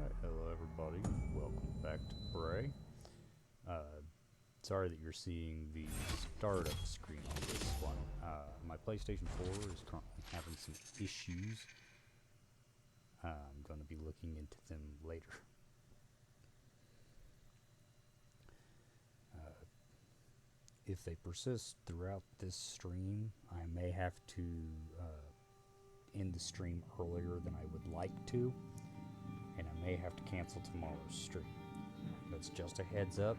Alright, hello everybody, welcome back to Prey. Sorry that you're seeing the startup screen on this one. My PlayStation 4 is currently having some issues. I'm going to be looking into them later. If they persist throughout this stream, I may have to end the stream earlier than I would like to, and I may have to cancel tomorrow's stream. That's just a heads up.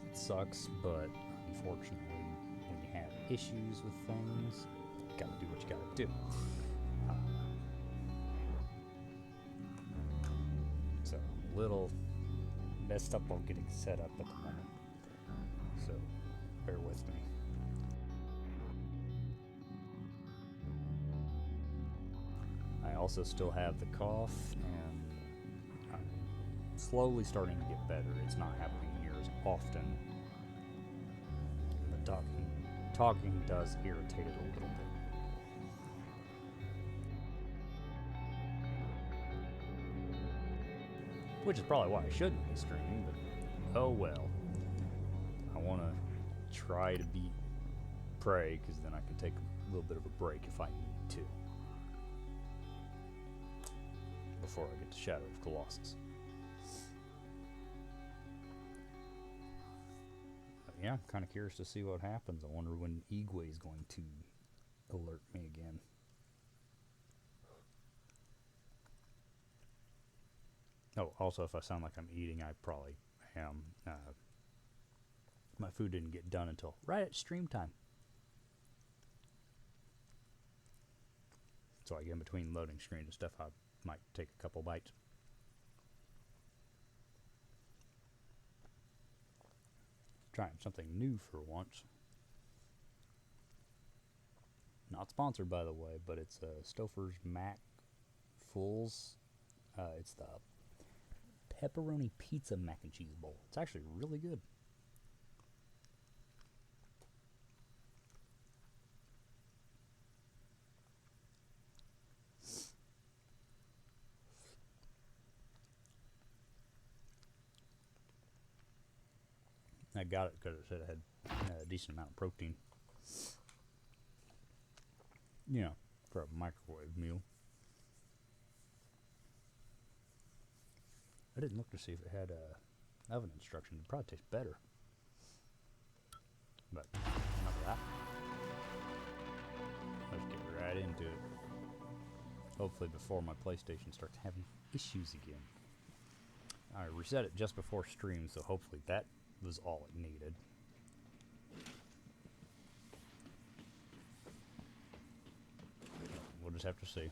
It sucks, but unfortunately, when you have issues with things, you gotta do what you gotta do. So I'm a little messed up on getting set up at the moment, so bear with me. I also still have the cough, and I'm slowly starting to get better. It's not happening near as often. The talking does irritate it a little bit. Which is probably why I shouldn't be streaming, but oh well. I want to try to beat Prey, because then I can take a little bit of a break if I need to, before I get to Shadow of Colossus. But yeah, I'm kind of curious to see what happens. I wonder when Igwe is going to alert me again. Oh, also, if I sound like I'm eating, I probably am. My food didn't get done until right at stream time. So I get in between loading screen and stuff, I might take a couple bites. Trying something new for once. Not sponsored, by the way, but it's Stouffer's Mac Fulls. It's the pepperoni pizza mac and cheese bowl. It's actually really good. I got it because it said it had a decent amount of protein. You know, for a microwave meal. I didn't look to see if it had oven instruction. It'd probably taste better. But enough of that. Let's get right into it. Hopefully before my PlayStation starts having issues again. I reset it just before stream, so hopefully that was all it needed. We'll just have to see.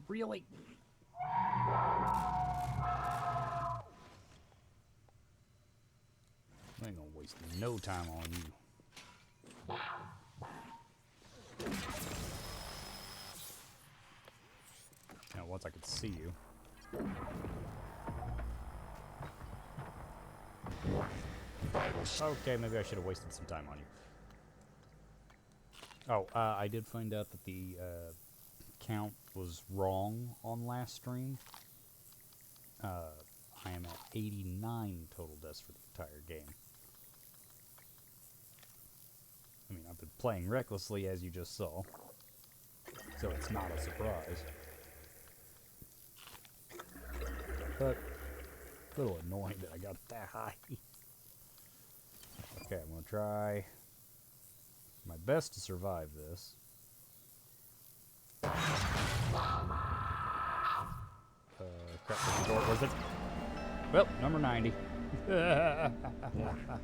Really? I ain't gonna waste no time on you. Now, once I could see you. Okay, maybe I should have wasted some time on you. Oh, I did find out that the count was wrong on last stream. I am at 89 total deaths for the entire game. I mean, I've been playing recklessly, as you just saw, so it's not a surprise. But a little annoying that I got it that high. Okay, I'm going to try my best to survive this. Crap, the door was it? Well, number 90.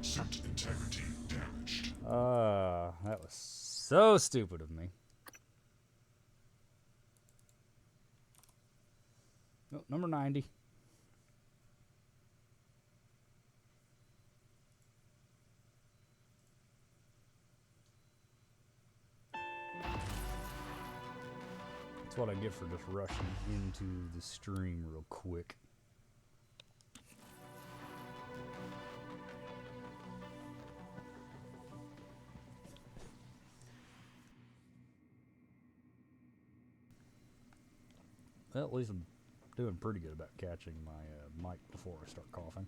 Suit integrity damaged. That was so stupid of me. Oh, number 90. That's what I get for just rushing into the stream real quick. Well, at least I'm doing pretty good about catching my mic before I start coughing.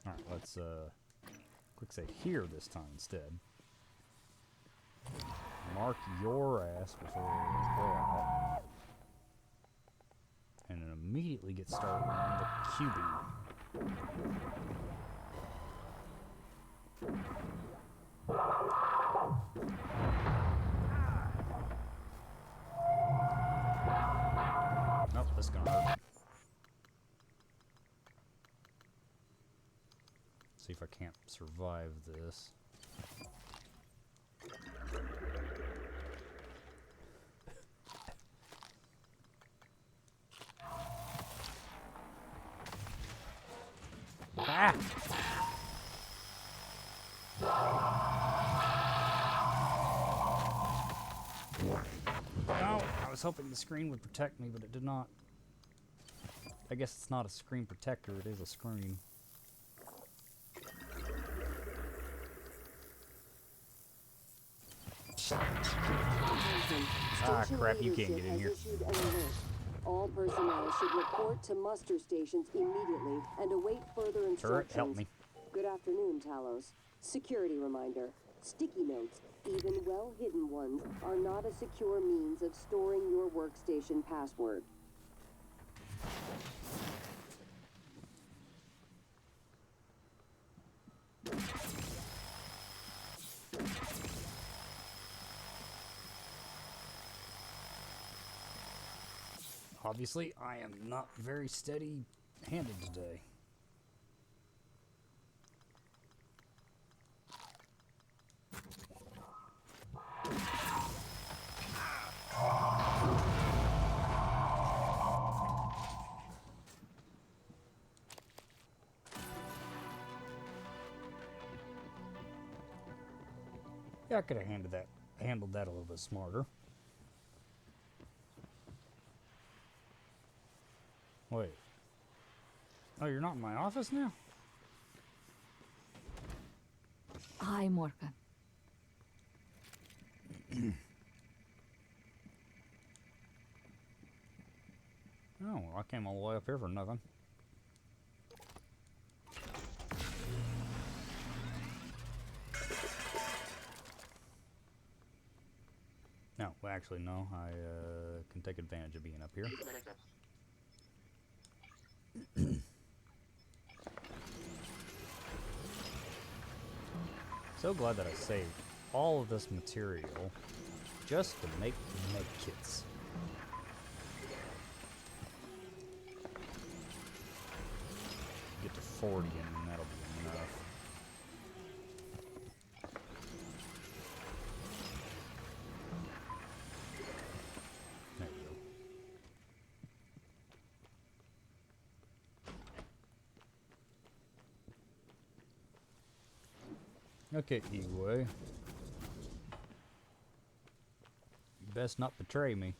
Alright, let's click say here this time instead. Mark your ass before we go out. And then immediately get started on the QB. Nope, that's gonna hurt. See if I can't survive this. Ah! No, I was hoping the screen would protect me, but it did not. I guess it's not a screen protector, it is a screen. Ah, crap, you can't get in here. All personnel should report to muster stations immediately and await further instructions. Turret, help me. Good afternoon, Talos. Security reminder. Sticky notes, even well-hidden ones, are not a secure means of storing your workstation password. Obviously, I am not very steady-handed today. Yeah, I could have handled that a little bit smarter. Wait. Oh, you're not in my office now? Hi, Morgan. Oh, well, I came all the way up here for nothing. No, well, actually, no. I can take advantage of being up here. So glad that I saved all of this material just to make medkits. Get to 40 and that'll be enough. There we go. Okay, Eway. You best not betray me.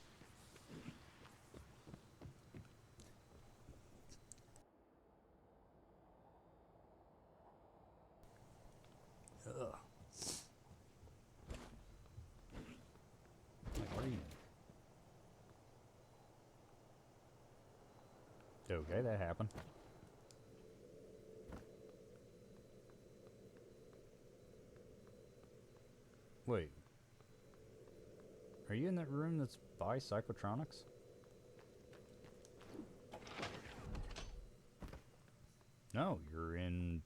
Ugh. Wait, where are you? Okay, that happened. Wait. Are you in that room that's by Psychotronics? No, you're in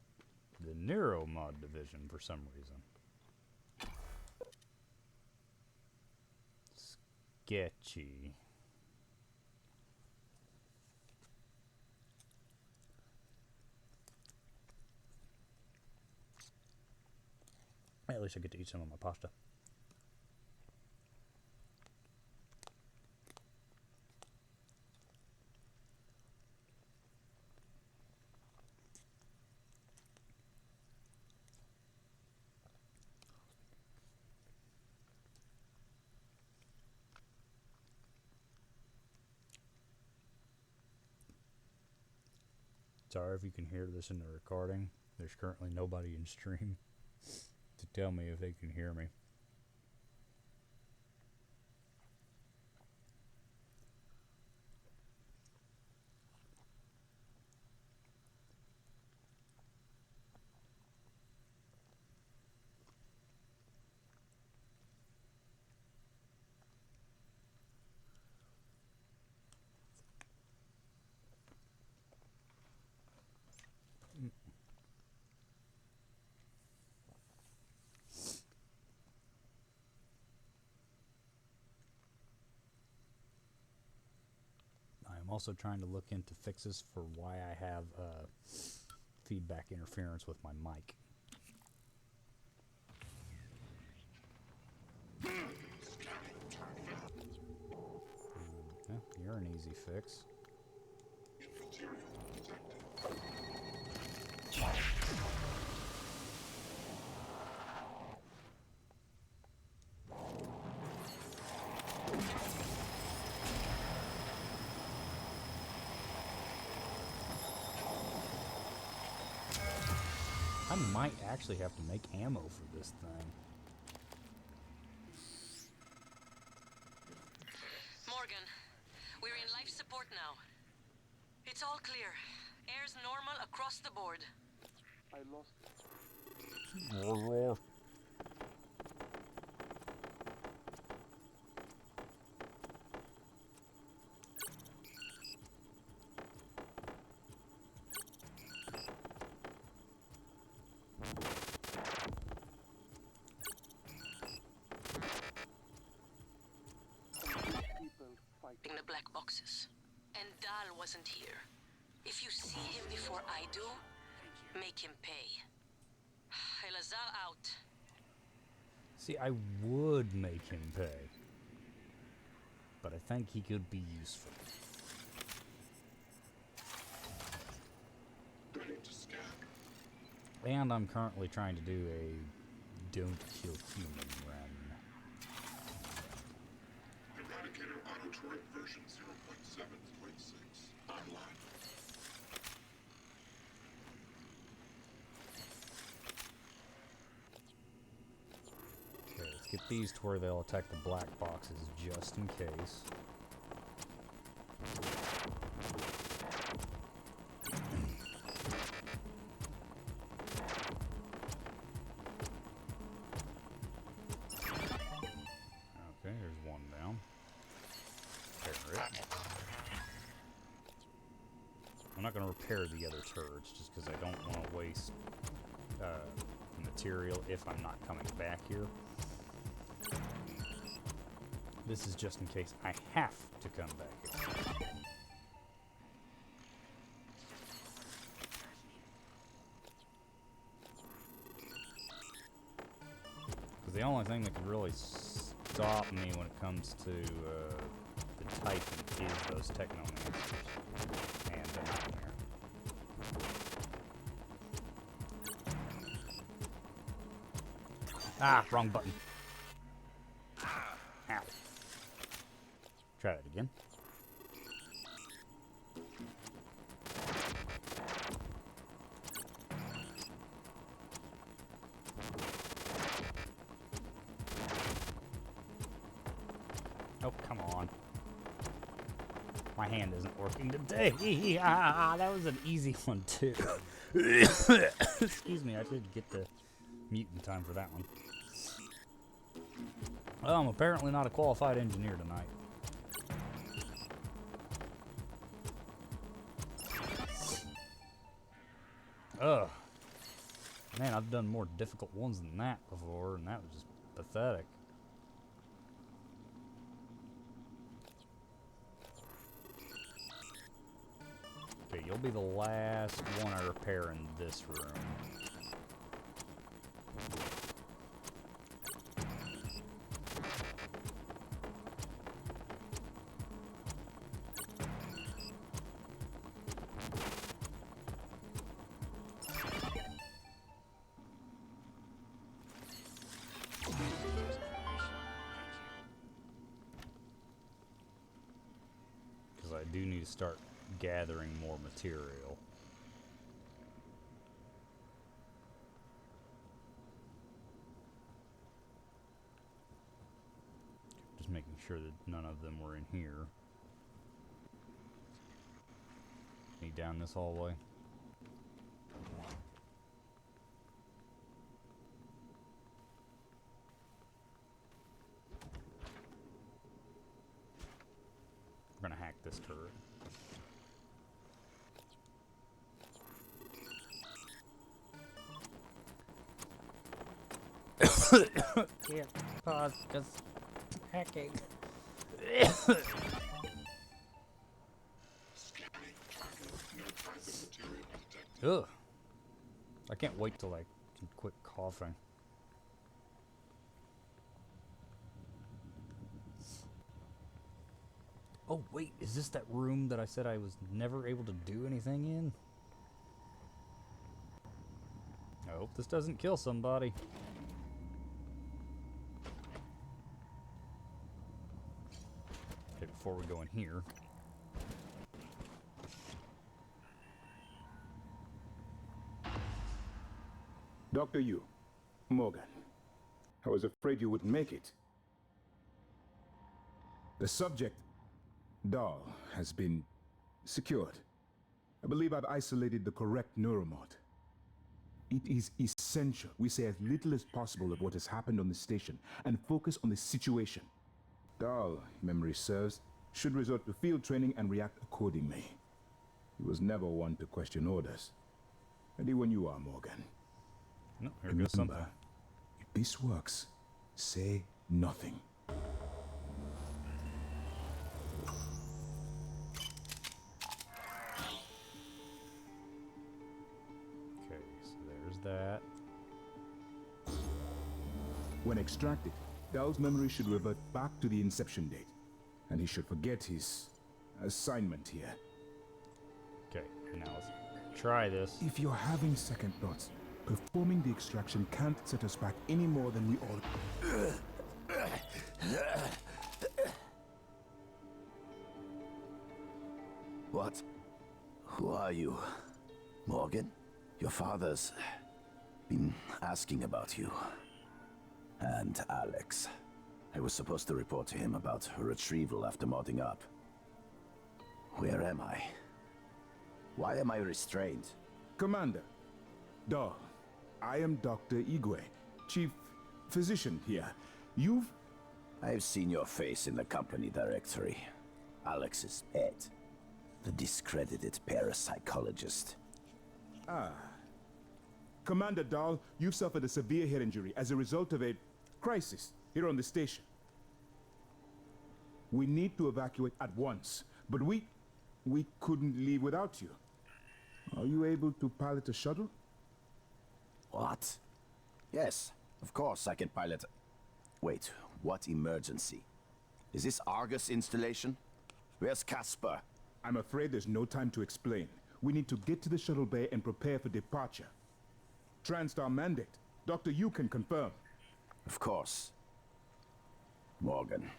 the Neuromod division for some reason. Sketchy. At least I get to eat some of my pasta. Sorry if you can hear this in the recording. There's currently nobody in stream to tell me if they can hear me. I'm also trying to look into fixes for why I have feedback interference with my mic. Yeah, you're an easy fix. I might actually have to make ammo for this thing. Morgan, we're in life support now. It's all clear. Air's normal across the board. I lost. People fighting. In the black boxes. And Dahl wasn't here. If you see him before I do, make him pay. Elazar out. See, I would make him pay. But I think he could be useful. Ready to scan. And I'm currently trying to do a don't kill human run. Eradicator Auto Turret version 0.7.6 online. Okay, let's get these to where they'll attack the black boxes just in case. Okay, there's one down. Repair it. I'm not going to repair the other turrets just because I don't want to waste material if I'm not coming back here. This is just in case I have to come back here. Because the only thing that can really stop me when it comes to the Titan is those Technomancers and the Nightmare. Ah, wrong button. Ow. Try that again. Oh, come on. My hand isn't working today. Ah, that was an easy one, too. Excuse me, I did get the mute in time for that one. Well, I'm apparently not a qualified engineer tonight. Ugh. Man, I've done more difficult ones than that before, and that was just pathetic. Okay, you'll be the last one I repair in this room. Because I do need to start gathering more material. Just making sure that none of them were in here. Any down this hallway? We're gonna hack this turret. Can't pause because hacking. Ugh. I can't wait till I can quit coughing. Oh, wait, is this that room that I said I was never able to do anything in? I hope this doesn't kill somebody. Okay, before we go in here. Dr. Yu, Morgan, I was afraid you wouldn't make it. The subject, Dahl, has been secured. I believe I've isolated the correct neuromod. It is essential we say as little as possible of what has happened on the station and focus on the situation. Dahl, if memory serves, should resort to field training and react accordingly. He was never one to question orders. Ready when you are, Morgan. No, here goes something. Remember, if this works, say nothing. Okay, so there's that. When extracted, Dahl's memory should revert back to the inception date, and he should forget his assignment here. Okay, now let's try this. If you're having second thoughts, performing the extraction can't set us back any more than we all... What? Who are you? Morgan? Your father's been asking about you. And Alex. I was supposed to report to him about her retrieval after modding up. Where am I? Why am I restrained? Commander, Dahl, I am Dr. Igwe, Chief Physician here. I've seen your face in the company directory. Alex's pet. The discredited parapsychologist. Commander Dahl, you've suffered a severe head injury as a result of a crisis here on the station. We need to evacuate at once, but we couldn't leave without you. Are you able to pilot a shuttle? What? Yes, of course I can pilot. Wait, what emergency? Is this Argus installation? Where's Casper? I'm afraid there's no time to explain. We need to get to the shuttle bay and prepare for departure. Transtar mandate. Dr. Yu can confirm. Of course. Morgan,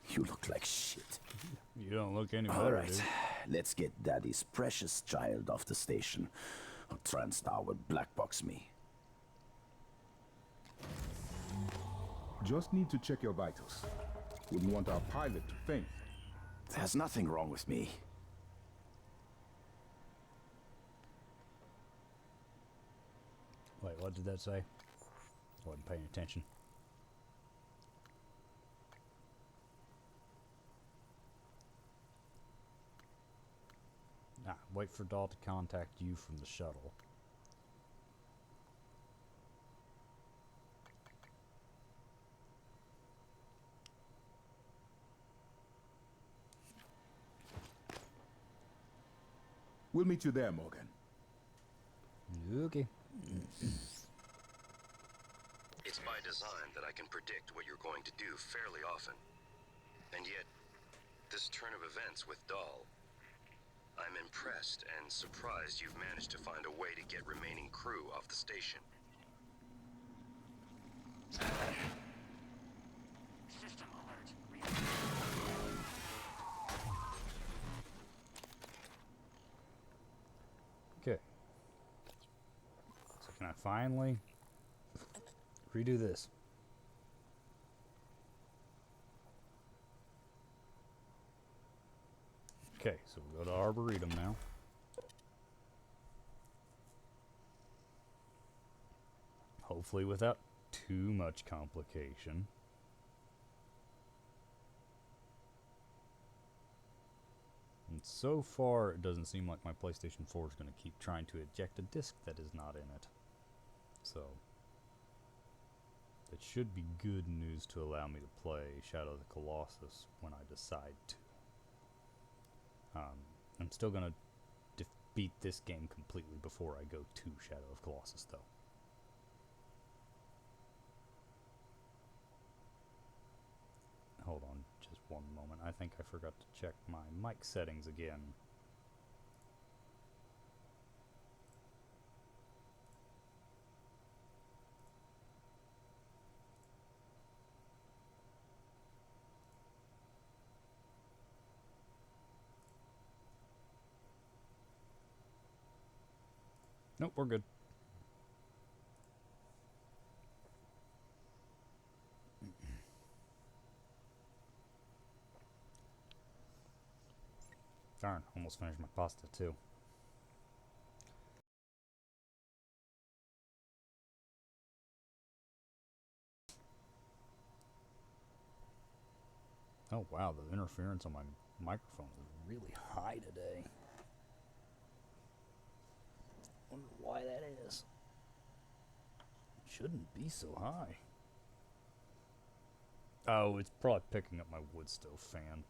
you look like shit. You don't look any All better, right, dude. let's get Daddy's precious child off the station, or TranStar would blackbox me. Just need to check your vitals. Wouldn't want our pilot to faint. There's nothing wrong with me. Wait, what did that say? I wasn't paying attention. Wait for Dahl to contact you from the shuttle. We'll meet you there, Morgan. Okay. It's by design that I can predict what you're going to do fairly often. And yet, this turn of events with Dahl, I'm impressed and surprised you've managed to find a way to get remaining crew off the station. System alert. Okay. So can I finally redo this? Okay, so we'll go to Arboretum now. Hopefully without too much complication. And so far, it doesn't seem like my PlayStation 4 is going to keep trying to eject a disc that is not in it. So, that should be good news to allow me to play Shadow of the Colossus when I decide to. I'm still going to beat this game completely before I go to Shadow of Colossus, though. Hold on just one moment. I think I forgot to check my mic settings again. Nope, we're good. Darn, almost finished my pasta too. Oh wow, the interference on my microphone is really high today. Wonder why that is. It shouldn't be so high. Oh, it's probably picking up my wood stove fan.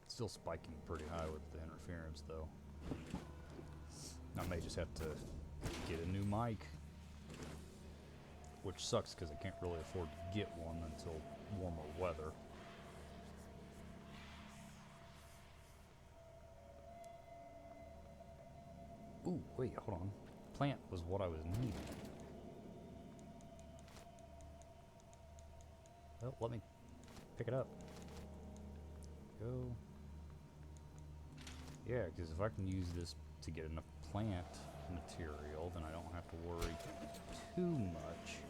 Still spiking pretty high with the interference though. I may just have to get a new mic. Which sucks because I can't really afford to get one until warmer weather. Ooh, wait, hold on. Plant was what I was needing. Well, let me pick it up. Go. Yeah, because if I can use this to get enough plant material, then I don't have to worry too much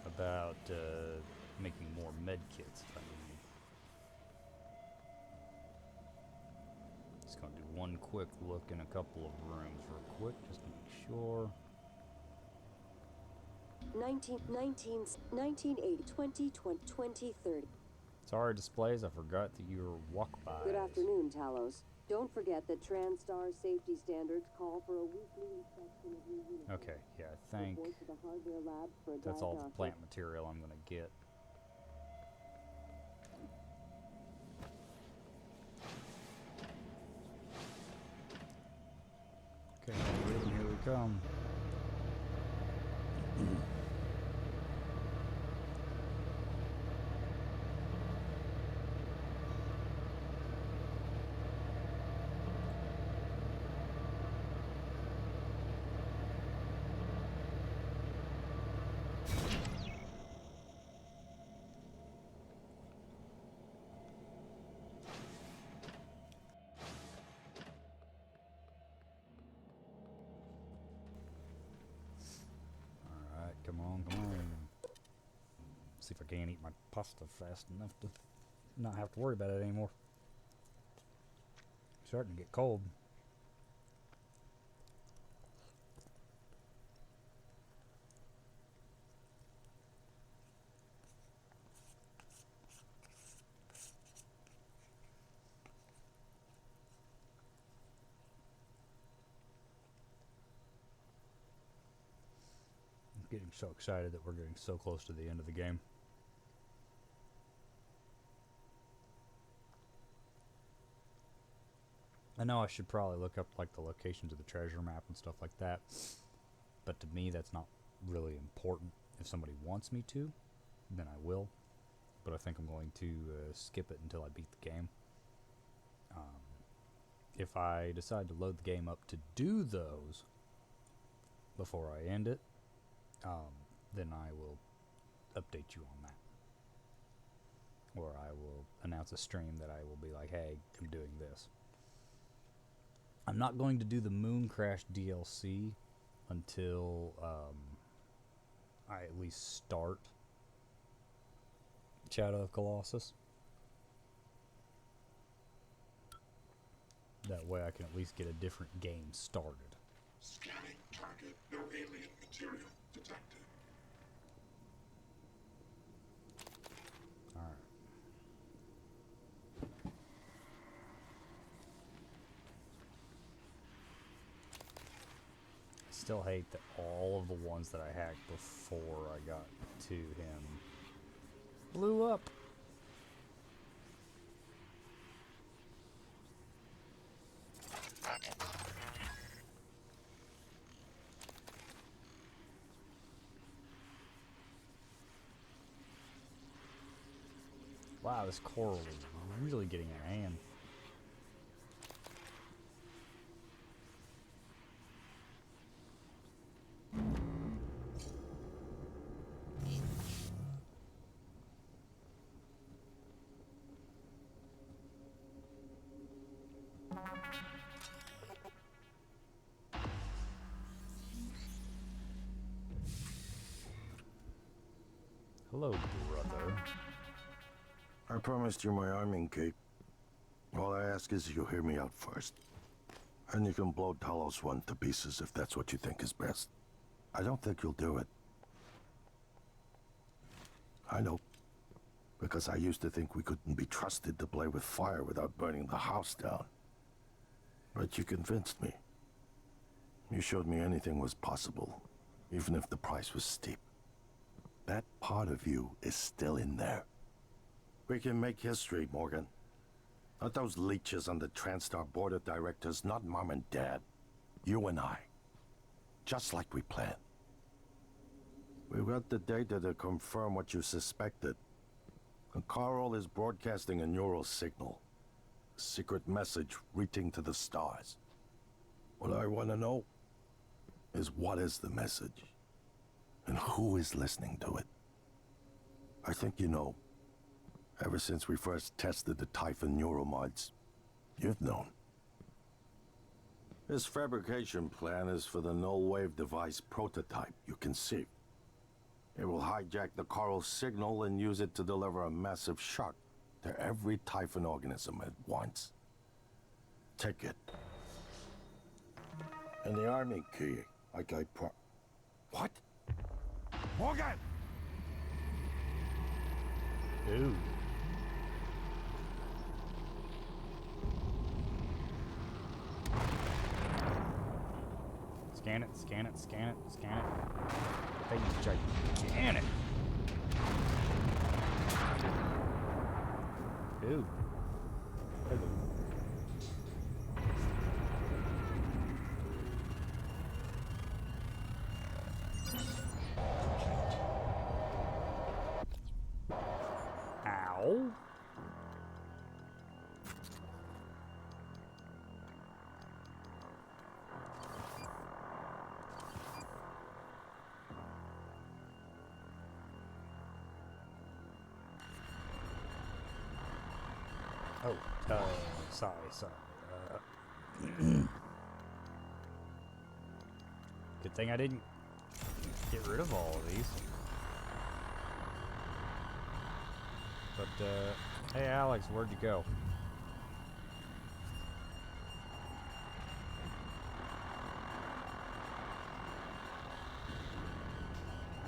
about making more med kits if I need. Just gonna do one quick look in a couple of rooms real quick, just to make sure. 1980, 2030. Sorry, displays, I forgot that you were walk-bys. Good afternoon, Talos. Don't forget that TranStar safety standards call for a weekly inspection of your uniform. Okay, yeah, I think Report to the hardware lab for a that's all the diagnostic. plant material I'm gonna get. Okay, here we come. Come on, come on. See if I can't eat my pasta fast enough to not have to worry about it anymore. It's starting to get cold. Getting so excited that we're getting so close to the end of the game. I know I should probably look up like the locations of the treasure map and stuff like that, but to me that's not really important. If somebody wants me to, then I will, but I think I'm going to skip it until I beat the game. If I decide to load the game up to do those before I end it, then I will update you on that. Or I will announce a stream that I will be like, hey, I'm doing this. I'm not going to do the Moon Crash DLC until I at least start Shadow of Colossus. That way I can at least get a different game started. Scanning target. No alien material detected. Alright. I still hate that all of the ones that I hacked before I got to him blew up. Wow, this coral is really getting a hand. Hello, brother. I promised you my arming key. All I ask is you hear me out first. And you can blow Talos 1 to pieces if that's what you think is best. I don't think you'll do it. I know. Because I used to think we couldn't be trusted to play with fire without burning the house down. But you convinced me. You showed me anything was possible, even if the price was steep. That part of you is still in there. We can make history, Morgan. Not those leeches on the TranStar board of directors, not Mom and Dad. You and I. Just like we planned. We've got the data to confirm what you suspected. And Carl is broadcasting a neural signal. A secret message reaching to the stars. What I want to know is what is the message? And who is listening to it? I think you know. Ever since we first tested the Typhon neuromods, you've known. This fabrication plan is for the null-wave device prototype you conceived. It will hijack the coral signal and use it to deliver a massive shock to every Typhon organism at once. Take it. And the army key, like I What? Morgan! Ooh. Scan it, scan it, scan it, scan it. Thing is gigantic. Ooh. Hello. Ow. Oh, sorry. Good thing I didn't get rid of all of these. But, hey Alex, where'd you go?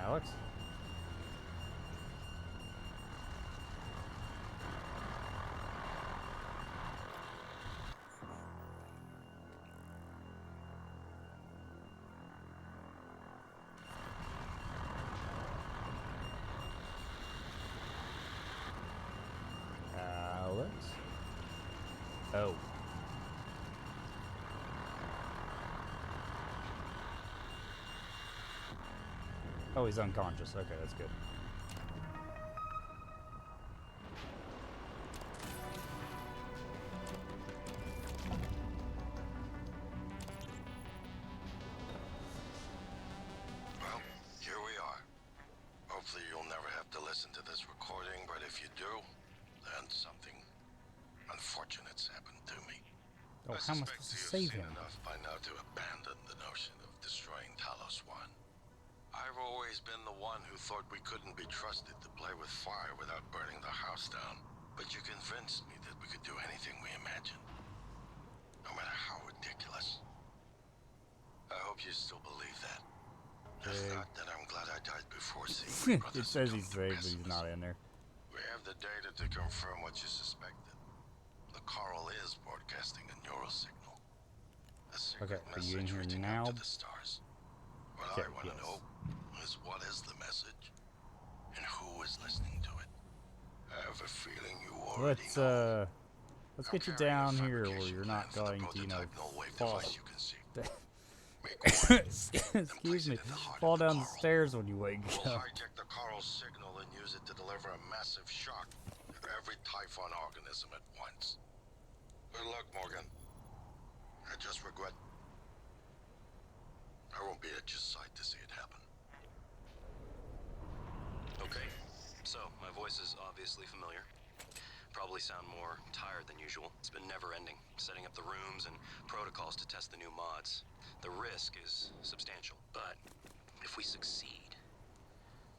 Alex? Oh. Oh, he's unconscious. Okay, that's good. Well, here we are. Hopefully you'll never have to listen to this recording, but if you do, then something unfortunate's happened to me. Oh, how am I supposed to save him? Enough by now to abandon the notion of destroying Talos 1. I've always been the one who thought we couldn't be trusted to play with fire without burning the house down. But you convinced me that we could do anything we imagined. No matter how ridiculous. I hope you still believe that. If not, then I'm glad I died before seeing It says he's saved, but he's not in there. We have the data to confirm what you suspected. The coral is broadcasting a neural signal. A secret Okay, are you in message here reaching now? out to the stars. What Okay, I want to yes. know is what is the message and who is listening to it. I have a feeling you already know. Let's Now get you carry down your here where fabrication you're plan not for the going to, you know, prototype null-wave fall. device you conceived. Make one, then place Excuse me. it in the heart Fall of the down the coral. stairs when you wake We'll up. hijack the coral signal and use it to deliver a massive shock to every Typhon organism at once. Good luck, Morgan. I just regret I won't be at your side to see it happen. Okay, so my voice is obviously familiar. Probably sound more tired than usual. It's been never-ending, setting up the rooms and protocols to test the new mods. The risk is substantial, but if we succeed,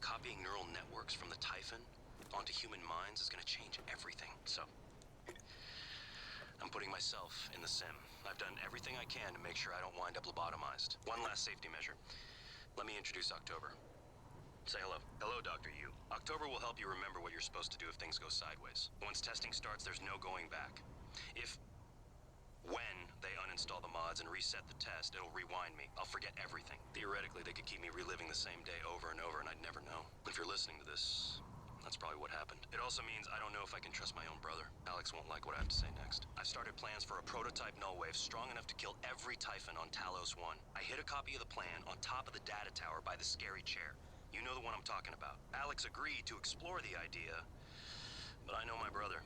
copying neural networks from the Typhon onto human minds is going to change everything. So, I'm putting myself in the sim. I've done everything I can to make sure I don't wind up lobotomized. One last safety measure. Let me introduce October. Say hello. Hello, Dr. Yu. October will help you remember what you're supposed to do if things go sideways. Once testing starts, there's no going back. When they uninstall the mods and reset the test, it'll rewind me. I'll forget everything. Theoretically, they could keep me reliving the same day over and over, and I'd never know. If you're listening to this, that's probably what happened. It also means I don't know if I can trust my own brother. Alex won't like what I have to say next. I've started plans for a prototype null wave strong enough to kill every Typhon on Talos 1. I hid a copy of the plan on top of the data tower by the scary chair. You know the one I'm talking about. Alex agreed to explore the idea, but I know my brother.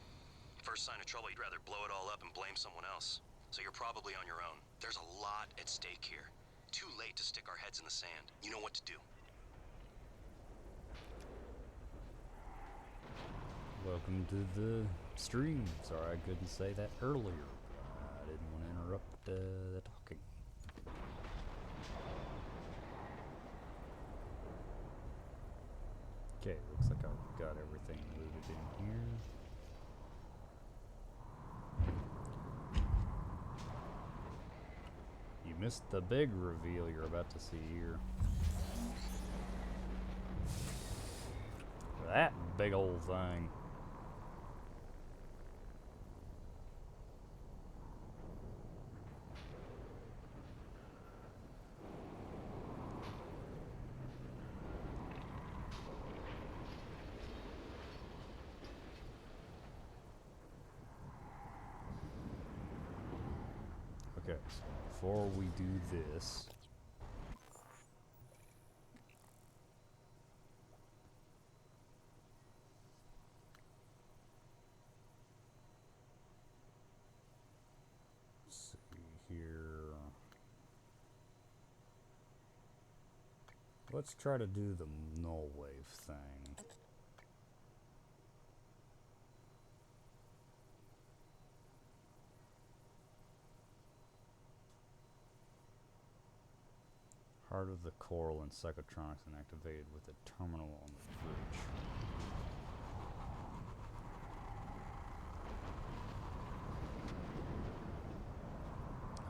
First sign of trouble, he'd rather blow it all up and blame someone else. So you're probably on your own. There's a lot at stake here. Too late to stick our heads in the sand. You know what to do. Welcome to the stream. Sorry I couldn't say that earlier. I didn't want to interrupt the talking. Okay, looks like I've got everything loaded in here. You missed the big reveal you're about to see here. That big old thing. Okay, so before we do this, let's see here. Let's try to do the null wave thing. Heart of the coral and psychotronics and activated with a terminal on the bridge.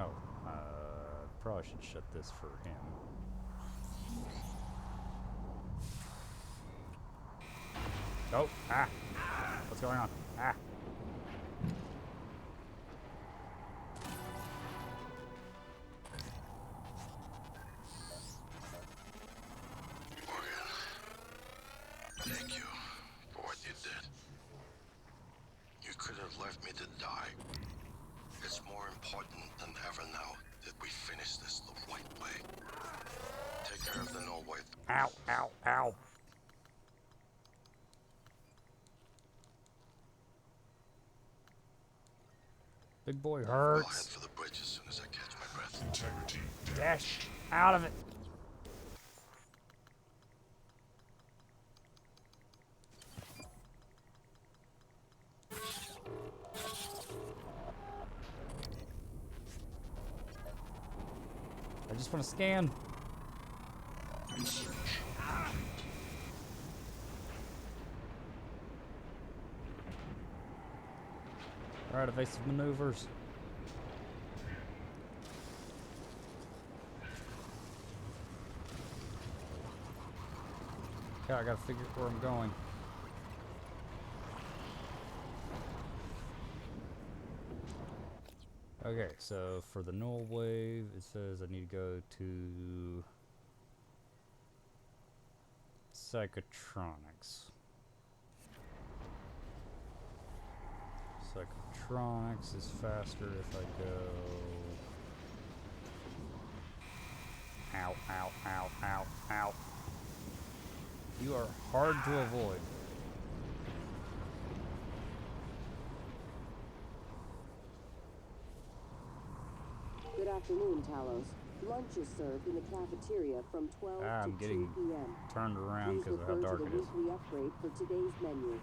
Oh, probably should shut this for him. Oh, ah! What's going on? Ah! Thank you for what you did. You could have left me to die. It's more important than ever now that we finish this the right way. Take care of the null wave. Ow, ow, ow! Big boy I'll head hurts. for the bridge as soon as I catch my breath. Integrity. Dash out of it. I just want to scan. Alright, evasive maneuvers. Okay, I gotta figure out where I'm going. Okay, so for the null wave, it says I need to go to psychotronics. Psychotronics is faster if I go. Ow, ow, ow, ow, ow. You are hard to avoid. afternoon, Talos. Lunch is served in the cafeteria from 12 I'm to getting 2 p.m. turned around Please because of how refer dark to the it is. weekly upgrade for today's menu.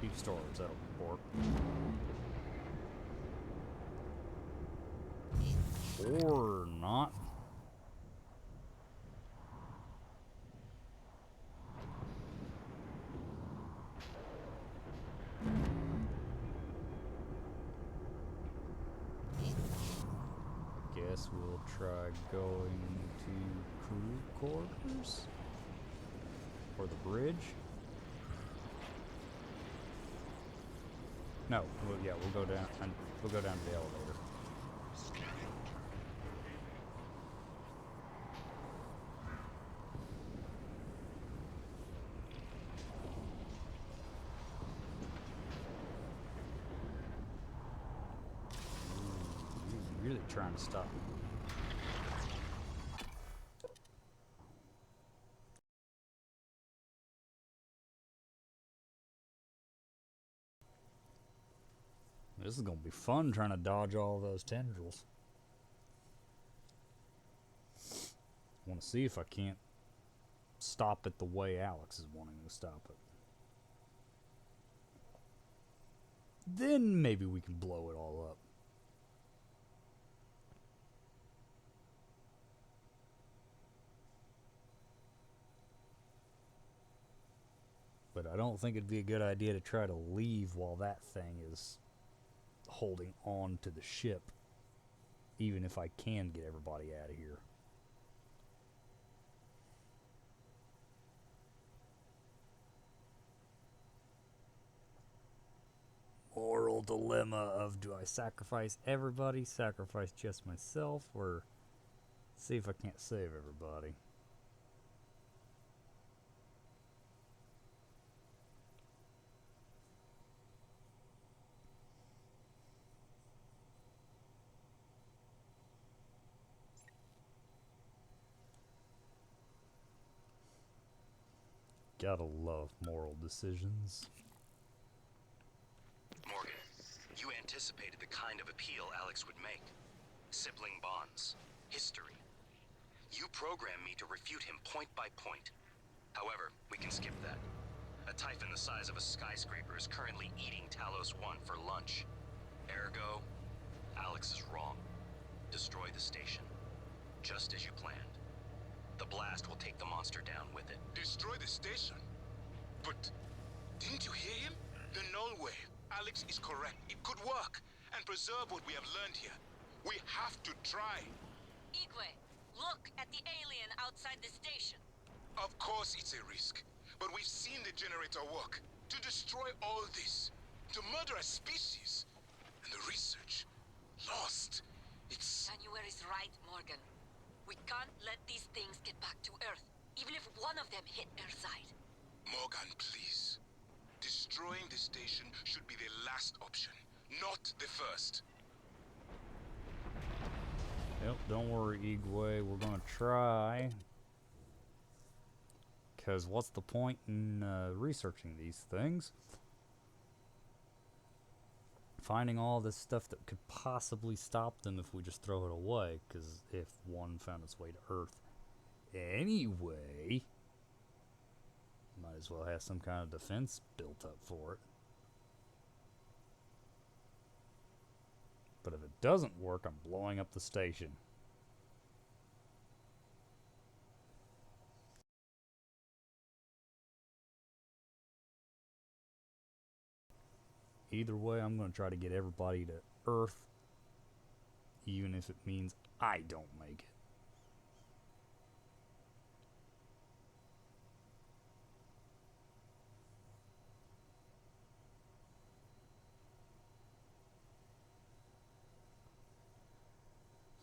Beef stores, that'll work. Or not. Guess we'll try going to crew quarters? Or the bridge? No, well, yeah, we'll go down and we'll go down to the elevator. Ooh, he's really trying to stop me. This is gonna be fun trying to dodge all those tendrils. I want to see if I can't stop it the way Alex is wanting to stop it. Then maybe we can blow it all up. But I don't think it'd be a good idea to try to leave while that thing is holding on to the ship, even if I can get everybody out of here. Moral dilemma of, do I sacrifice everybody, sacrifice just myself, or see if I can't save everybody? Gotta love moral decisions. Morgan, you anticipated the kind of appeal Alex would make. Sibling bonds. History. You programmed me to refute him point by point. However, we can skip that. A Typhon the size of a skyscraper is currently eating Talos 1 for lunch. Ergo, Alex is wrong. Destroy the station. Just as you planned. The blast will take the monster down with it. Destroy the station? But didn't you hear him? The null way. Alex is correct. It could work and preserve what we have learned here. We have to try. Igwe, look at the alien outside the station. Of course it's a risk, but we've seen the generator work. To destroy all this, to murder a species, and the research lost. It's... January is right, Morgan. We can't let these things get back to Earth, even if one of them hit Earthside. Morgan, please. Destroying the station should be the last option, not the first. Yep, don't worry, Igwe. We're gonna try. Because what's the point in researching these things? Finding all this stuff that could possibly stop them if we just throw it away. Because if one found its way to Earth anyway, might as well have some kind of defense built up for it. But if it doesn't work, I'm blowing up the station. Either way, I'm going to try to get everybody to Earth, even if it means I don't make it.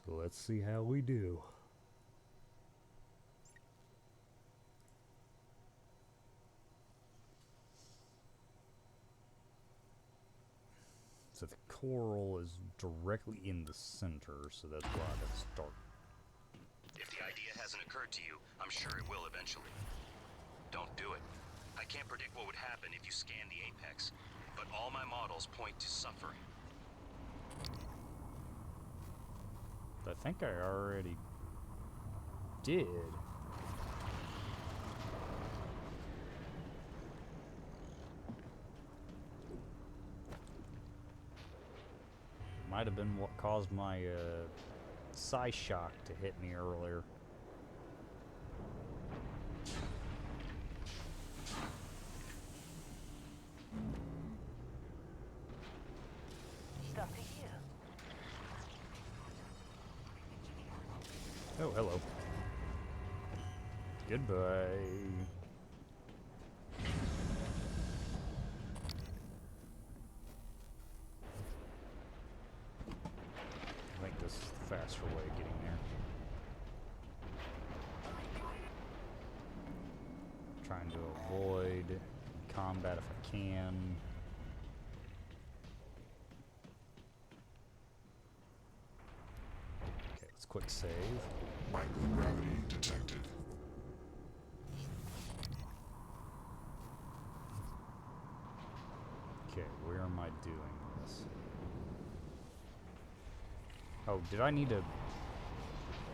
So let's see how we do. So the coral is directly in the center, so that's where I gotta start. If the idea hasn't occurred to you, I'm sure it will eventually. Don't do it. I can't predict what would happen if you scan the apex, but all my models point to suffering. think I already did. Might have been what caused my psi shock to hit me earlier. Oh, hello. Goodbye. I think this is the faster way of getting there. Trying to avoid combat if I can. Okay, let's quick save. Microgravity detected. Okay, where am I doing this? Oh, did I need to...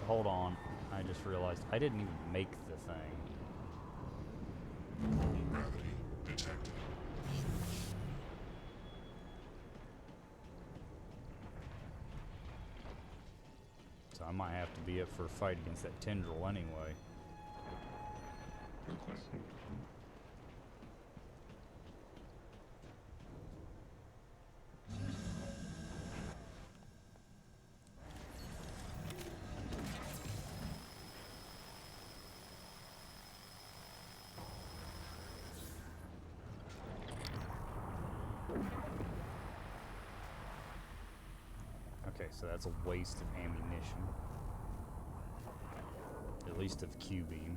Hold on. I just realized I didn't even make the thing. Gravity detected. So I might have to be up for a fight against that tendril anyway. Okay, so that's a waste of ammunition. At least of Q-beam.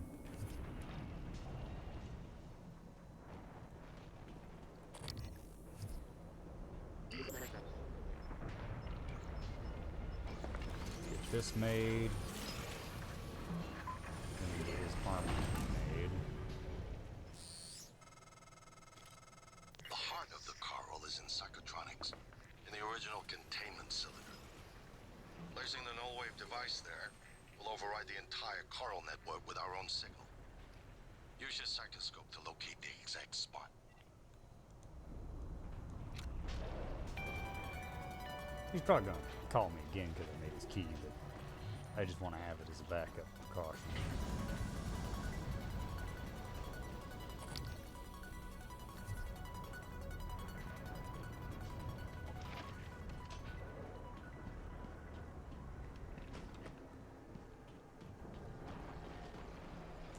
Get this made. And get his armor made. The heart of the coral is in psychotronics, in the original containment cylinder. Placing the null wave device there will override the entire coral network with our own signal. Use your psychoscope to locate the exact spot. He's probably gonna call me again because I made his key, but I just want to have it as a backup precaution.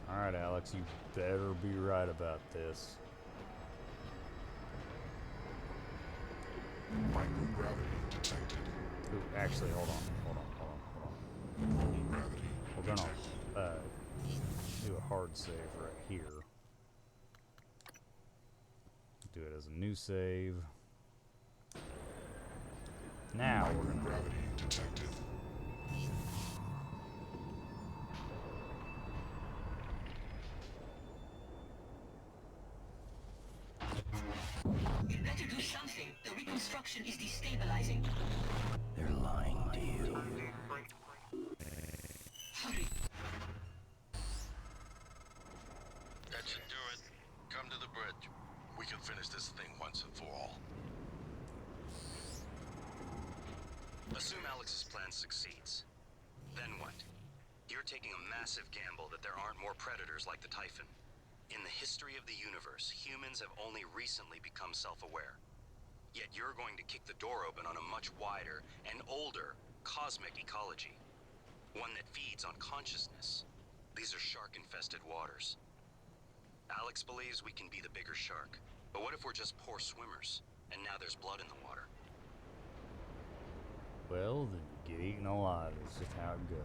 Alright, Alex, you better be right about this. Microgravity detected. Ooh, actually, hold on. Gravity We're gonna do a hard save right here. Do it as a new save. Now we're gonna... Gravity detected. You better do something. The reconstruction is destabilizing. They're lying to you. Hurry. That should do it. Come to the bridge. We can finish this thing once and for all. Assume Alex's plan succeeds. Then what? You're taking a massive gamble that there aren't more predators like the Typhon. In the history of the universe, humans have only recently become self-aware. Yet you're going to kick the door open on a much wider and older cosmic ecology. One that feeds on consciousness. These are shark-infested waters. Alex believes we can be the bigger shark. But what if we're just poor swimmers, and now there's blood in the water? Well, then you get eaten alive. It's just how it goes.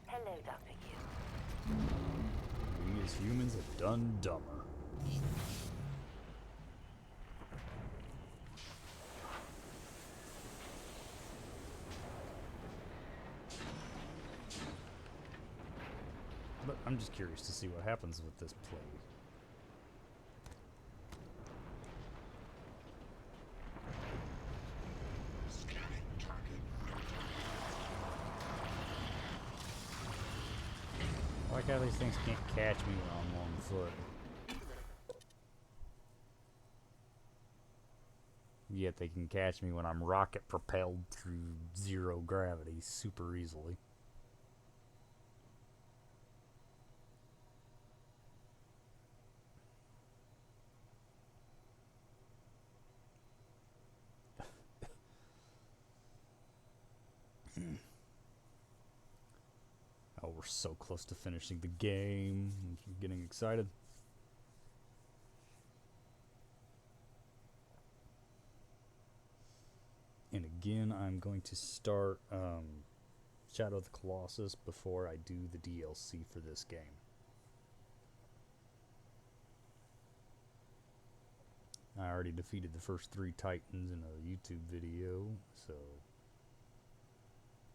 Hello, Dr. Yu. We as humans have done dumber. But I'm just curious to see what happens with this plague. how these things can't catch me when I'm on foot. Yet they can catch me when I'm rocket propelled through zero gravity super easily. Oh, we're so close to finishing the game. I'm getting excited. And again, I'm going to start Shadow of the Colossus before I do the DLC for this game. I already defeated the first 3 Titans in a YouTube video, so...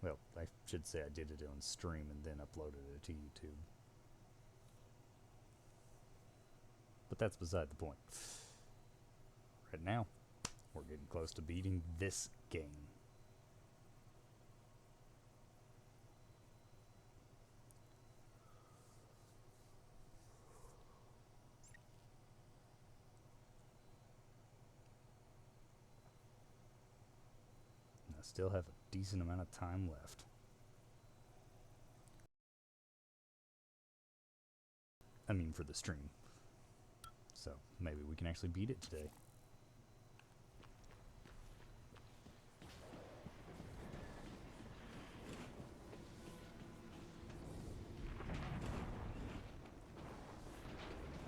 Well, I should say I did it on stream and then uploaded it to YouTube. But that's beside the point. Right now, we're getting close to beating this game. And I still have a decent amount of time left. I mean, for the stream. So, maybe we can actually beat it today.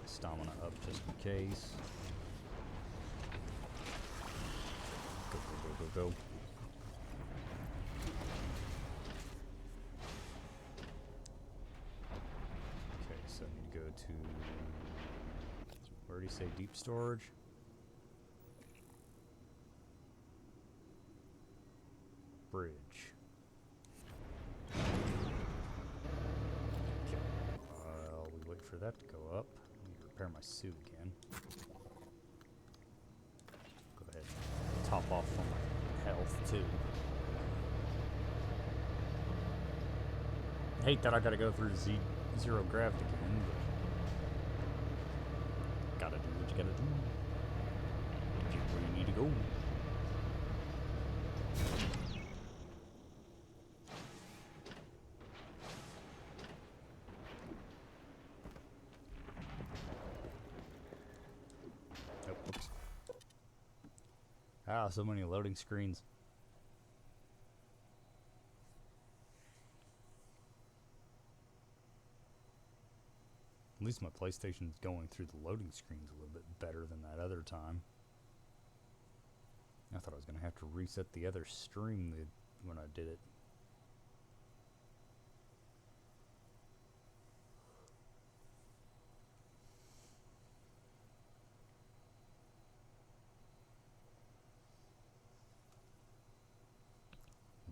Stamina up just in case. Go, go, go, go, go. Okay, so I need to go to... Where do you say deep storage? Bridge. Okay. While we wait for that to go up, repair my suit again. Go ahead and top off on my health too. I hate that I gotta go through zero gravity again, but gotta do what you gotta do. Get where you need to go. Ah, so many loading screens. At least my PlayStation's going through the loading screens a little bit better than that other time. I thought I was going to have to reset the other stream when I did it.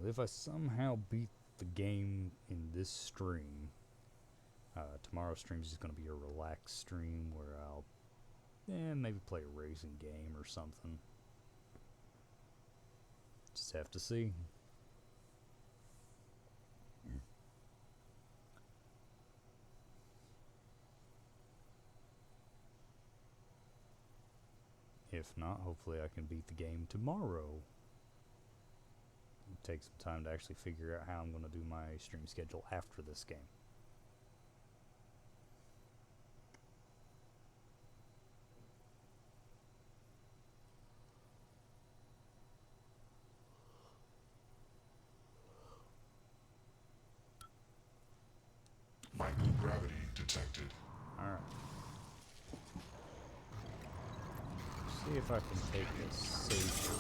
If I somehow beat the game in this stream, tomorrow's stream is just going to be a relaxed stream where I'll maybe play a racing game or something. Just have to see. If not, hopefully I can beat the game tomorrow. Take some time to actually figure out how I'm going to do my stream schedule after this game. Microgravity detected. Alright. See if I can take this safe.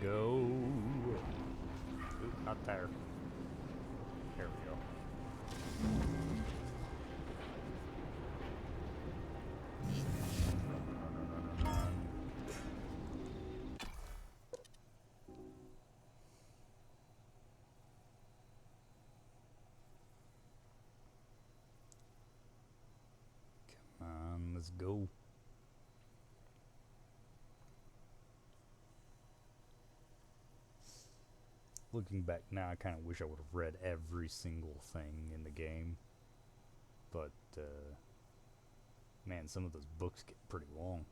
Go. Oop, not there. There we go. Come on, let's Let's go. Looking back now, I kind of wish I would have read every single thing in the game. But, man, some of those books get pretty long.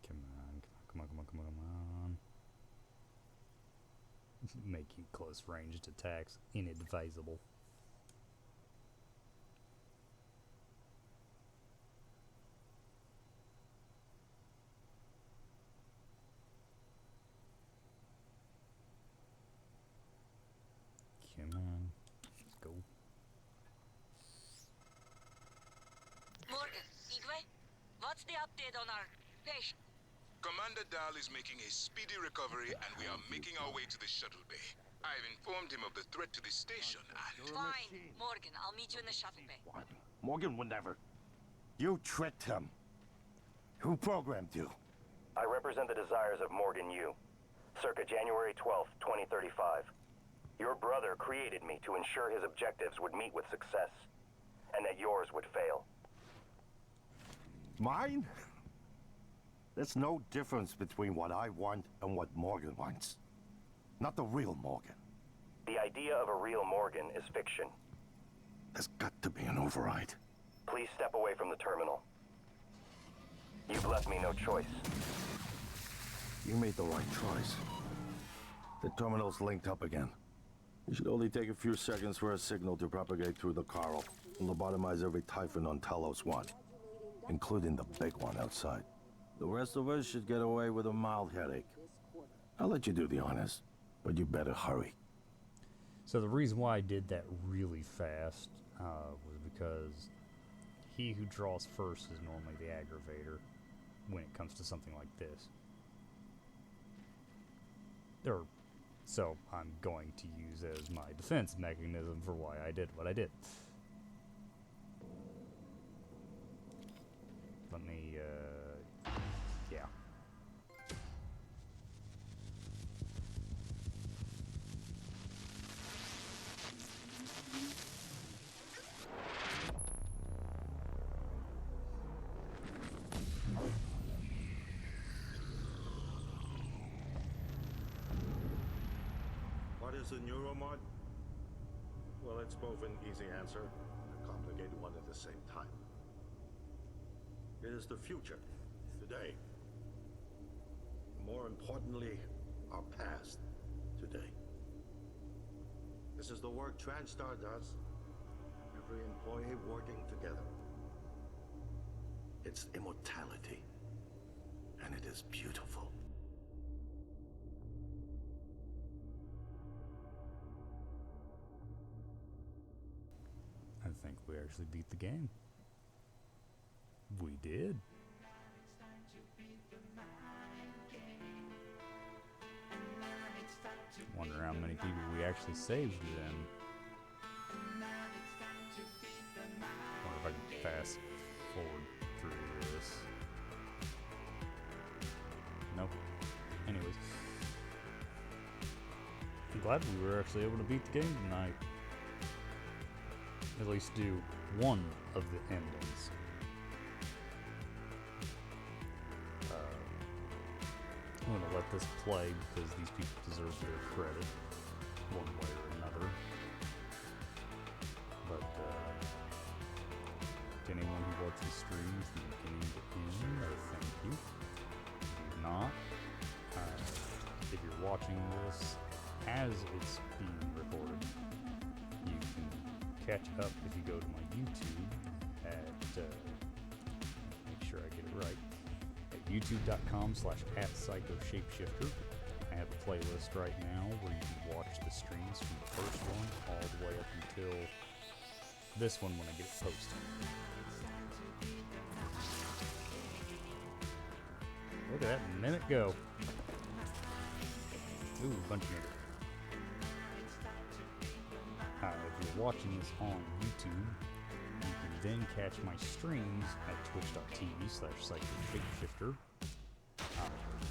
Come on. Making close ranged attacks inadvisable. Come on, let's go. Morgan, Igwe, what's the update on our patient? Commander Dahl is making a speedy recovery, and we are making our way to the shuttle bay. I've informed him of the threat to the station, and... Fine, Morgan, I'll meet you in the shuttle bay. What? Morgan would never. You tricked him. Who programmed you? I represent the desires of Morgan Yu. Circa January 12th, 2035. Your brother created me to ensure his objectives would meet with success, and that yours would fail. Mine? There's no difference between what I want and what Morgan wants. Not the real Morgan. The idea of a real Morgan is fiction. There's got to be an override. Please step away from the terminal. You've left me no choice. You made the right choice. The terminal's linked up again. It should only take a few seconds for a signal to propagate through the Coral and lobotomize every Typhon on Talos 1, including the big one outside. The rest of us should get away with a mild headache. I'll let you do the honors, but you better hurry. So the reason why I did that really fast was because he who draws first is normally the aggravator when it comes to something like this. So I'm going to use as my defense mechanism for why I did what I did. Let me, yeah. What is a neuromod? Well, it's both an easy answer and a complicated one at the same time. It is the future, today. More importantly, our past, today. This is the work TranStar does. Every employee working together. It's immortality, and it is beautiful. I think we actually beat the game. We did. Wonder how many people we actually saved then. Wonder if I can fast forward through this. Nope. Anyways. I'm glad we were actually able to beat the game tonight. At least do one of the endings. I'm gonna let this play because these people deserve their credit, one way or another. But to anyone who watches streams from beginning to end, thank you. If you're not, if you're watching this as it's being recorded, you can catch up if you go to my YouTube at, make sure I get it right, at youtube.com/@psychoshapeshifter. I have a playlist right now where you can watch the streams from the first one all the way up until this one when I get it posted. Look at that minute go. Ooh, a bunch of minutes. If you're watching this on YouTube, you can then catch my streams at twitch.tv/psychoshapeshifter.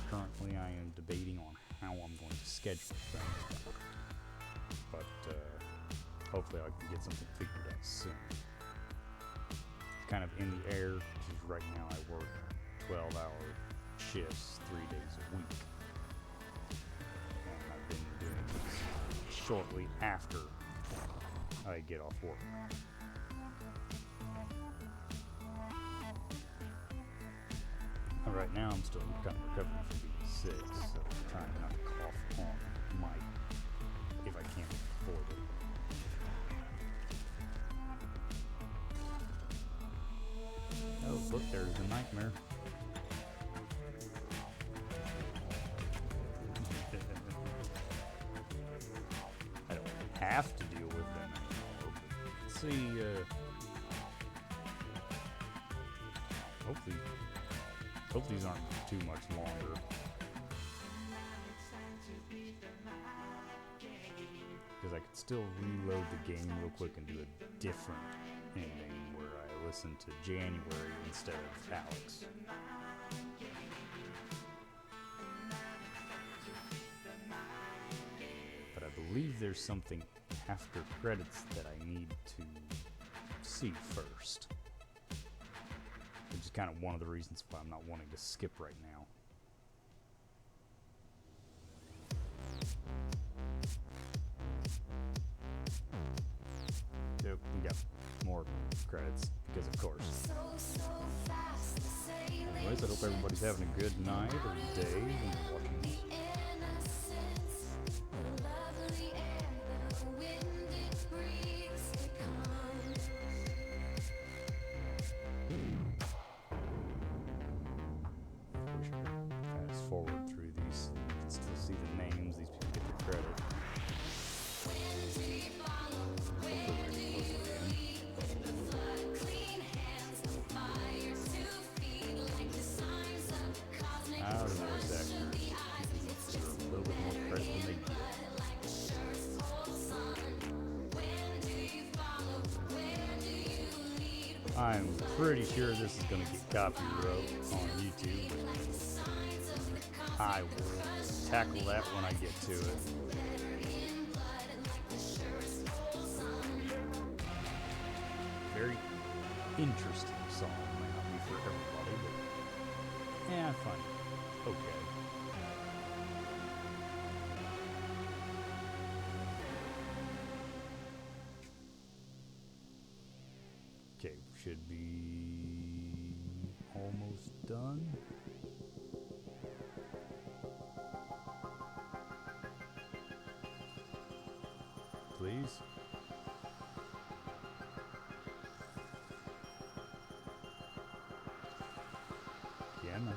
Currently, I am debating on how I'm going to schedule things. But hopefully I can get something figured out soon. It's kind of in the air, because right now I work 12-hour shifts 3 days a week. And I've been doing this shortly after I get off work. Right now I'm still kind of recovering from being sick, so I'm trying not to cough on mic if I can't afford it. Oh, look, there's a nightmare. I don't have to deal with them anymore. Let's see, hope these aren't too much longer. Because I could still reload the game real quick and do a different ending where I listen to January instead of Alex. But I believe there's something after credits that I need to see first. Which is kind of one of the reasons why I'm not wanting to skip right now. Yep, we got more credits, because of course. Anyways, I hope everybody's having a good night or day when you're watching this. Fast forward through these, you can still see the names, these people get their credit. Out of voice actors, deserve a little bit more credit than they get. I'm pretty sure this is going to get copyright on YouTube. I will tackle that when I get to it. Very interesting song. May not be for everybody, but yeah, I find it okay. Okay, should be almost done. Please. Yeah, man.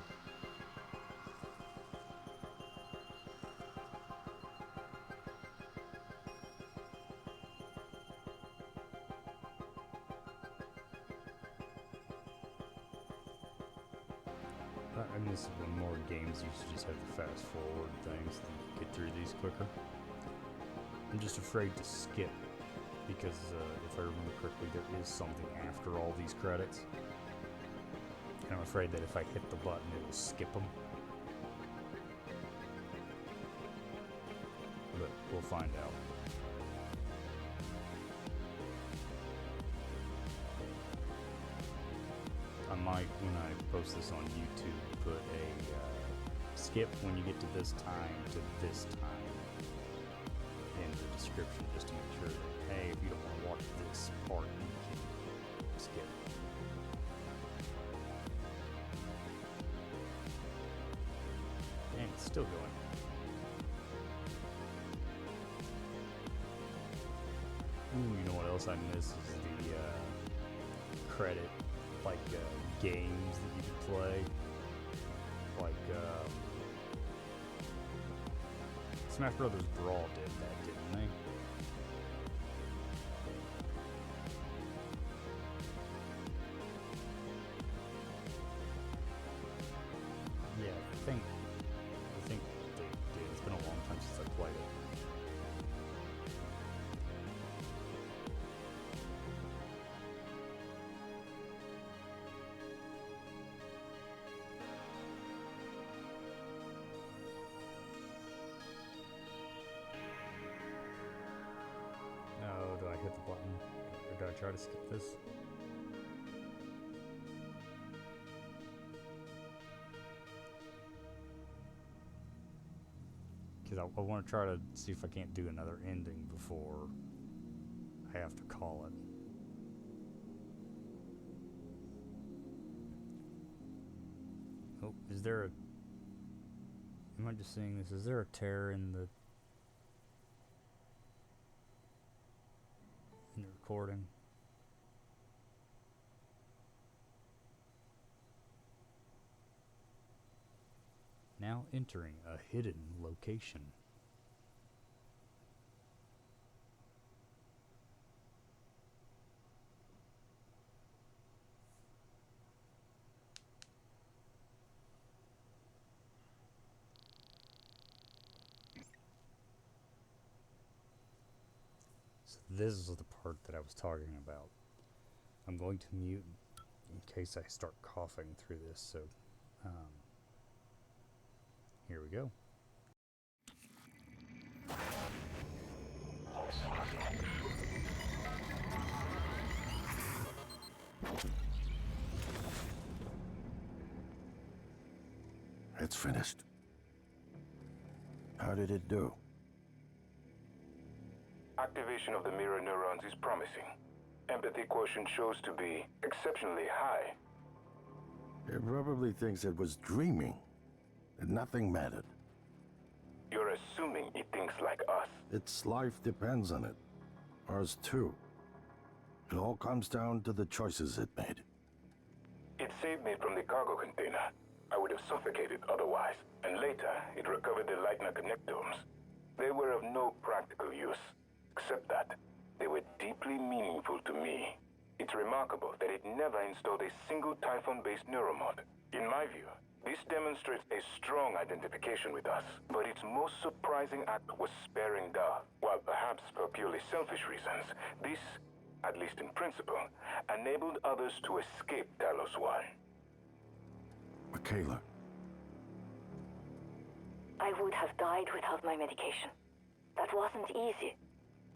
And this is when more games used to just have the fast forward things to get through these quicker. I'm just afraid to skip because if I remember correctly, there is something after all these credits. And I'm afraid that if I hit the button, it will skip them. But we'll find out. I might, when I post this on YouTube, put a skip when you get to this time in the description, just to make sure that, hey, if you don't want to watch this part, you can skip. And it's still going. Ooh, you know what else I miss is the credit, like games that you can play. Like Smash Brothers Brawl did that, didn't they? Yeah, I think they did. It's been a long time since I played it. try to skip this? Because I want to try to see if I can't do another ending before I have to call it. Oh, is there a... Am I just seeing this? Is there a tear in the recording? Now entering a hidden location. So this is the part that I was talking about. I'm going to mute in case I start coughing through this, so here we go. It's finished. How did it do? Activation of the mirror neurons is promising. Empathy quotient shows to be exceptionally high. It probably thinks it was dreaming, that nothing mattered. You're assuming it thinks like us. Its life depends on it. Ours too. It all comes down to the choices it made. It saved me from the cargo container. I would have suffocated otherwise. And later, it recovered the Leitner connectomes. They were of no practical use, except that they were deeply meaningful to me. It's remarkable that it never installed a single Typhon-based neuromod. In my view, this demonstrates a strong identification with us. But its most surprising act was sparing Dar. While perhaps for purely selfish reasons, this, at least in principle, enabled others to escape Talos 1. Michaela. I would have died without my medication. That wasn't easy.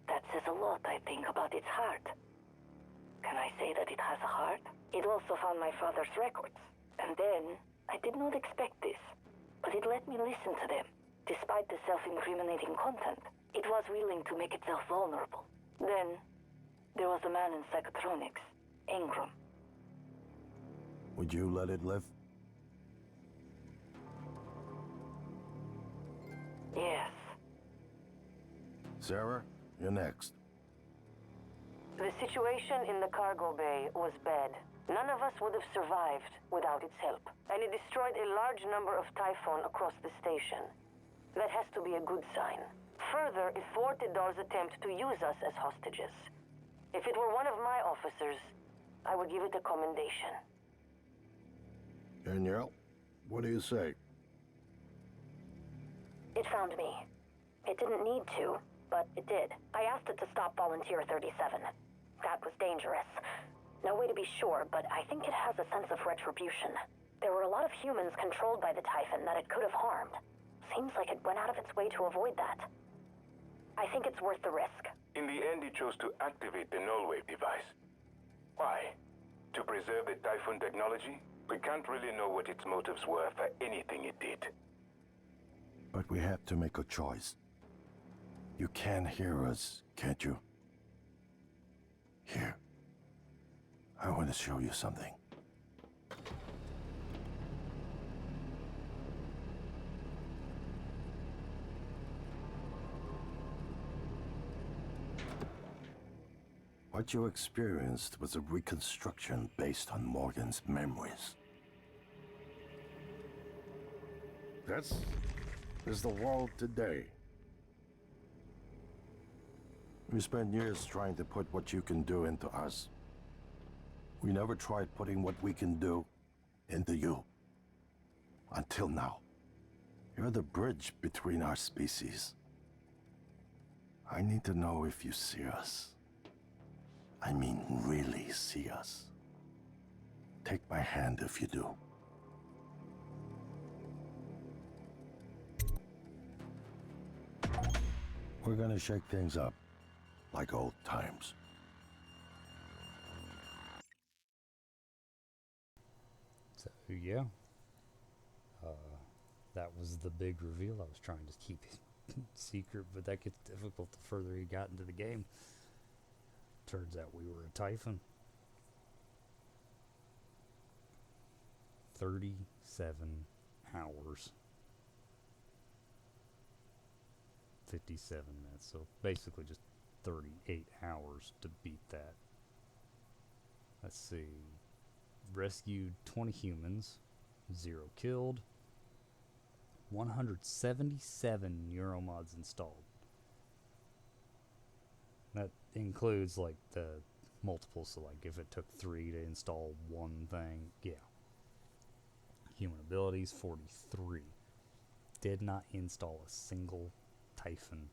That says a lot, I think, about its heart. Can I say that it has a heart? It also found my father's records. And then, I did not expect this, but it let me listen to them. Despite the self-incriminating content, it was willing to make itself vulnerable. Then, there was a man in psychotronics, Ingram. Would you let it live? Yes. Sarah, you're next. The situation in the cargo bay was bad. None of us would have survived without its help. And it destroyed a large number of Typhon across the station. That has to be a good sign. Further, it thwarted Dar's attempt to use us as hostages. If it were one of my officers, I would give it a commendation. Danielle, what do you say? It found me. It didn't need to, but it did. I asked it to stop Volunteer 37. That was dangerous. No way to be sure, but I think it has a sense of retribution. There were a lot of humans controlled by the Typhon that it could have harmed. Seems like it went out of its way to avoid that. I think it's worth the risk. In the end, it chose to activate the null-wave device. Why? To preserve the Typhon technology? We can't really know what its motives were for anything it did. But we have to make a choice. You can hear us, can't you? Here. I want to show you something. What you experienced was a reconstruction based on Morgan's memories. This is the world today. We spent years trying to put what you can do into us. We never tried putting what we can do into you. Until now. You're the bridge between our species. I need to know if you see us. I mean, really see us. Take my hand if you do. We're gonna shake things up, like old times. So yeah, that was the big reveal. I was trying to keep it secret, but that gets difficult the further you got into the game. Turns out we were a Typhon. 37 hours. 57 minutes. So basically just 38 hours to beat that. Let's see. Rescued 20 humans. 0 killed. 177 neuromods installed. That includes like the multiples, so like if it took 3 to install one thing, yeah. Human abilities 43. Did not install a single Typhon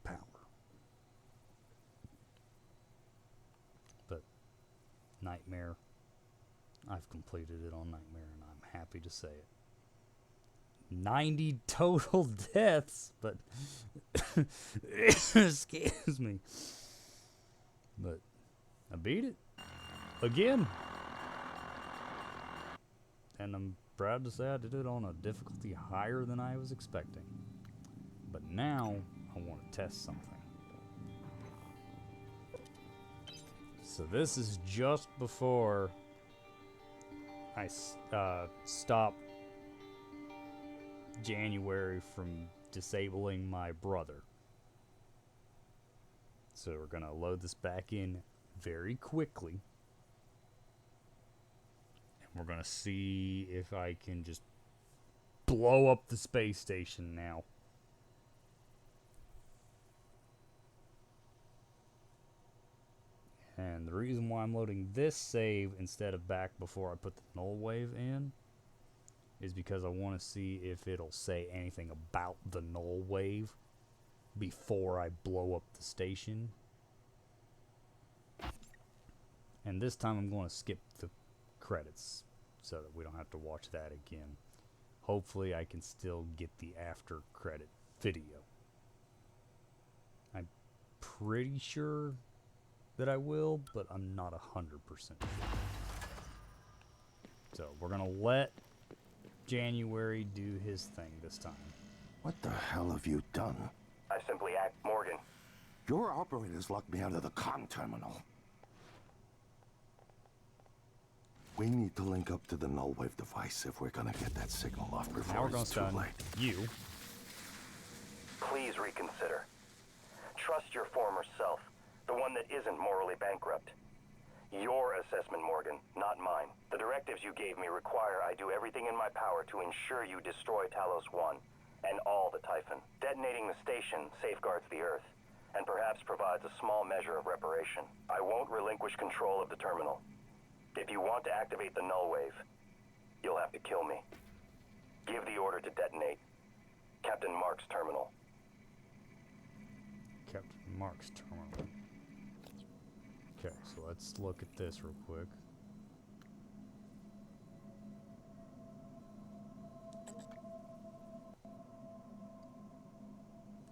power. But Nightmare, I've completed it on Nightmare and I'm happy to say it. 90 total deaths, but excuse me. But I beat it again. And I'm proud to say I did it on a difficulty higher than I was expecting. But now I want to test something. So this is just before I stop January from disabling my brother. So we're gonna load this back in very quickly. And we're gonna see if I can just blow up the space station now. And the reason why I'm loading this save instead of back before I put the null wave in is because I want to see if it'll say anything about the null wave before I blow up the station. And this time I'm going to skip the credits so that we don't have to watch that again. Hopefully I can still get the after credit video. I'm pretty sure that I will, but I'm not 100% sure. So we're going to let January do his thing this time. What the hell have you done? I simply act Morgan. Your operators locked me out of the comm terminal. We need to link up to the null wave device if we're gonna get that signal off before it's too late. You. Please reconsider. Trust your former self, the one that isn't morally bankrupt. Your assessment, Morgan, not mine. The directives you gave me require I do everything in my power to ensure you destroy Talos 1 and all the Typhon. Detonating the station safeguards the Earth and perhaps provides a small measure of reparation. I won't relinquish control of the terminal. If you want to activate the null wave, you'll have to kill me. Give the order to detonate. Captain Mark's terminal. Captain Mark's terminal. Okay, so let's look at this real quick.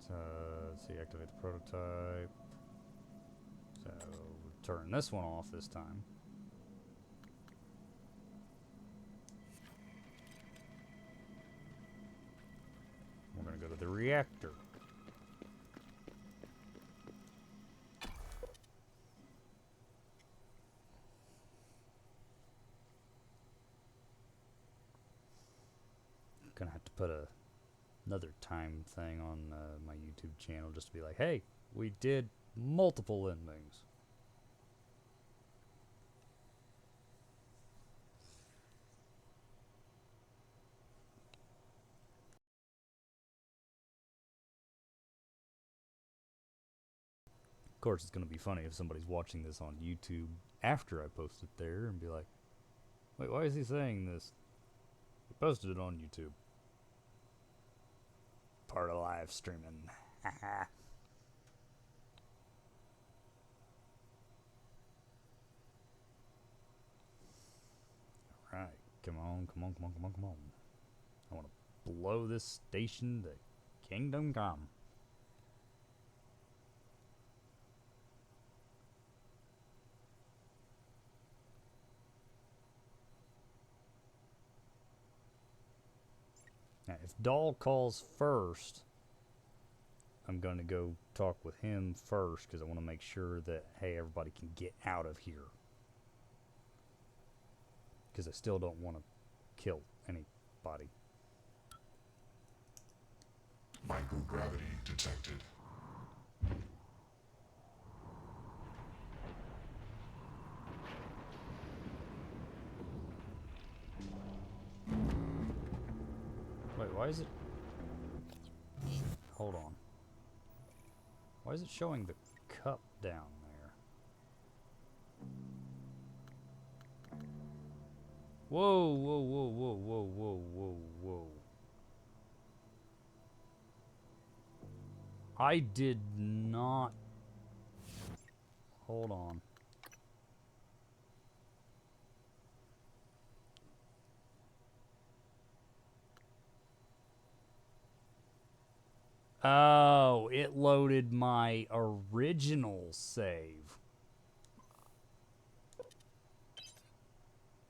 So, let's see, activate the prototype. So, turn this one off this time. We're going to go to the reactor. Gonna have to put another time thing on my YouTube channel just to be like, hey, we did multiple endings. Of course, it's gonna be funny if somebody's watching this on YouTube after I post it there and be like, wait, why is he saying this? He posted it on YouTube. Part of live streaming. Haha. Alright, come on, come on, come on, come on, come on. I want to blow this station to Kingdom Come. if Dahl calls first, I'm going to go talk with him first because I want to make sure that, hey, everybody can get out of here. Because I still don't want to kill anybody. Microgravity detected. Wait, why is it... Hold on. Why is it showing the cup down there? Whoa, whoa, whoa, whoa, whoa, whoa, whoa, whoa. I did not... Hold on. Oh, it loaded my original save.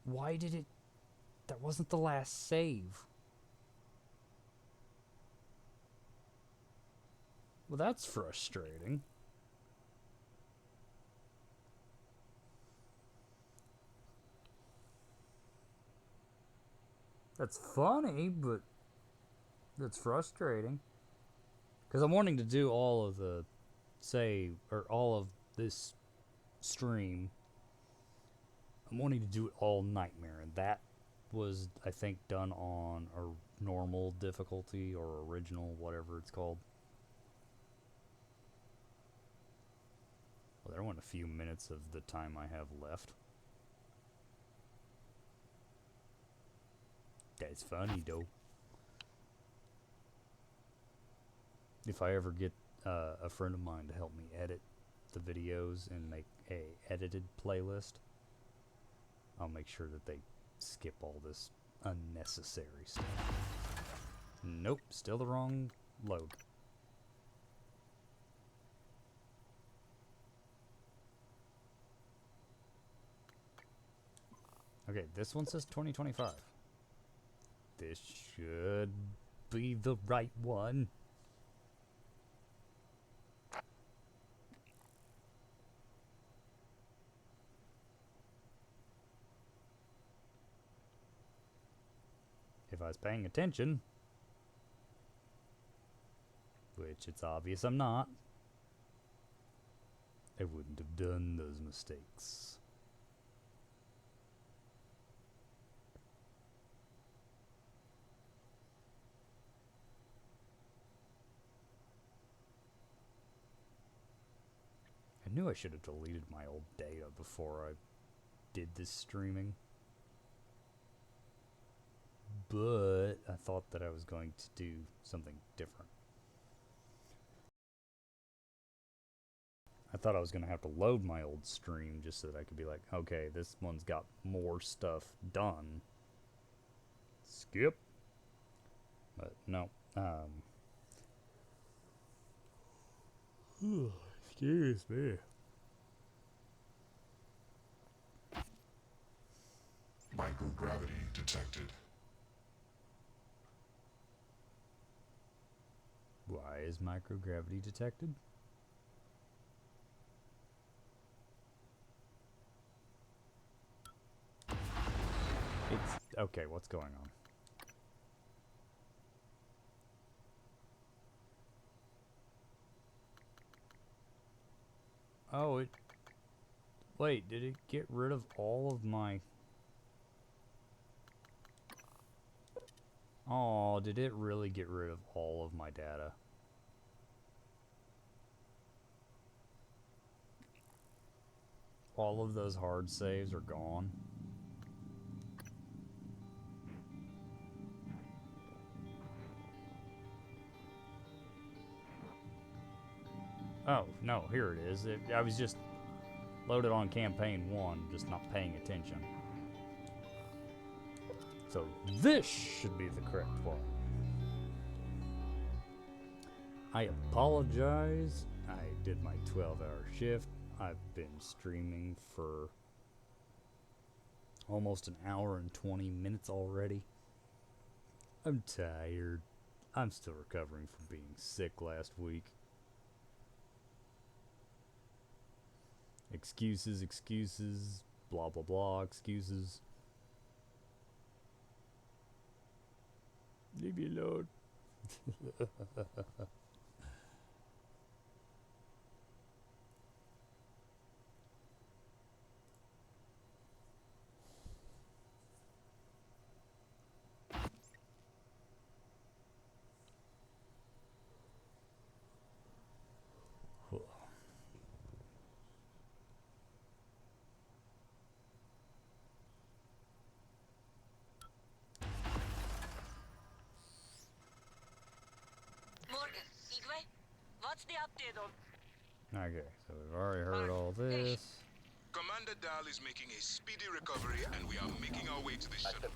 Why did it... That wasn't the last save. Well, that's frustrating. That's funny, but that's frustrating. Because I'm wanting to do all of the save, or all of this stream. I'm wanting to do it all Nightmare, and that was, I think, done on a normal difficulty or original, whatever it's called. Well, there went a few minutes of the time I have left. That's funny, though. If I ever get a friend of mine to help me edit the videos and make a edited playlist, I'll make sure that they skip all this unnecessary stuff. Nope, still the wrong load. Okay, this one says 2025. This should be the right one. If I was paying attention, which it's obvious I'm not, I wouldn't have done those mistakes. I knew I should have deleted my old data before I did this streaming. But I thought that I was going to do something different. I thought I was going to have to load my old stream just so that I could be like, okay, this one's got more stuff done. Skip. But no. Excuse me. Microgravity detected. Why is microgravity detected? It's okay, what's going on? Oh, it... Wait, did it get rid of all of my... Oh, did it really get rid of all of my data? All of those hard saves are gone. Oh, no, here it is. I was just loaded on campaign 1, just not paying attention. So this should be the correct one. I apologize. I did my 12-hour shift. I've been streaming for almost an hour and 20 minutes already. I'm tired. I'm still recovering from being sick last week. Excuses, blah blah blah, excuses. Leave me alone. Morgan, Igwe, what's the update on? Okay, so we've already heard all this. Commander Dahl is making a speedy recovery, and we are making our way to the shuttle.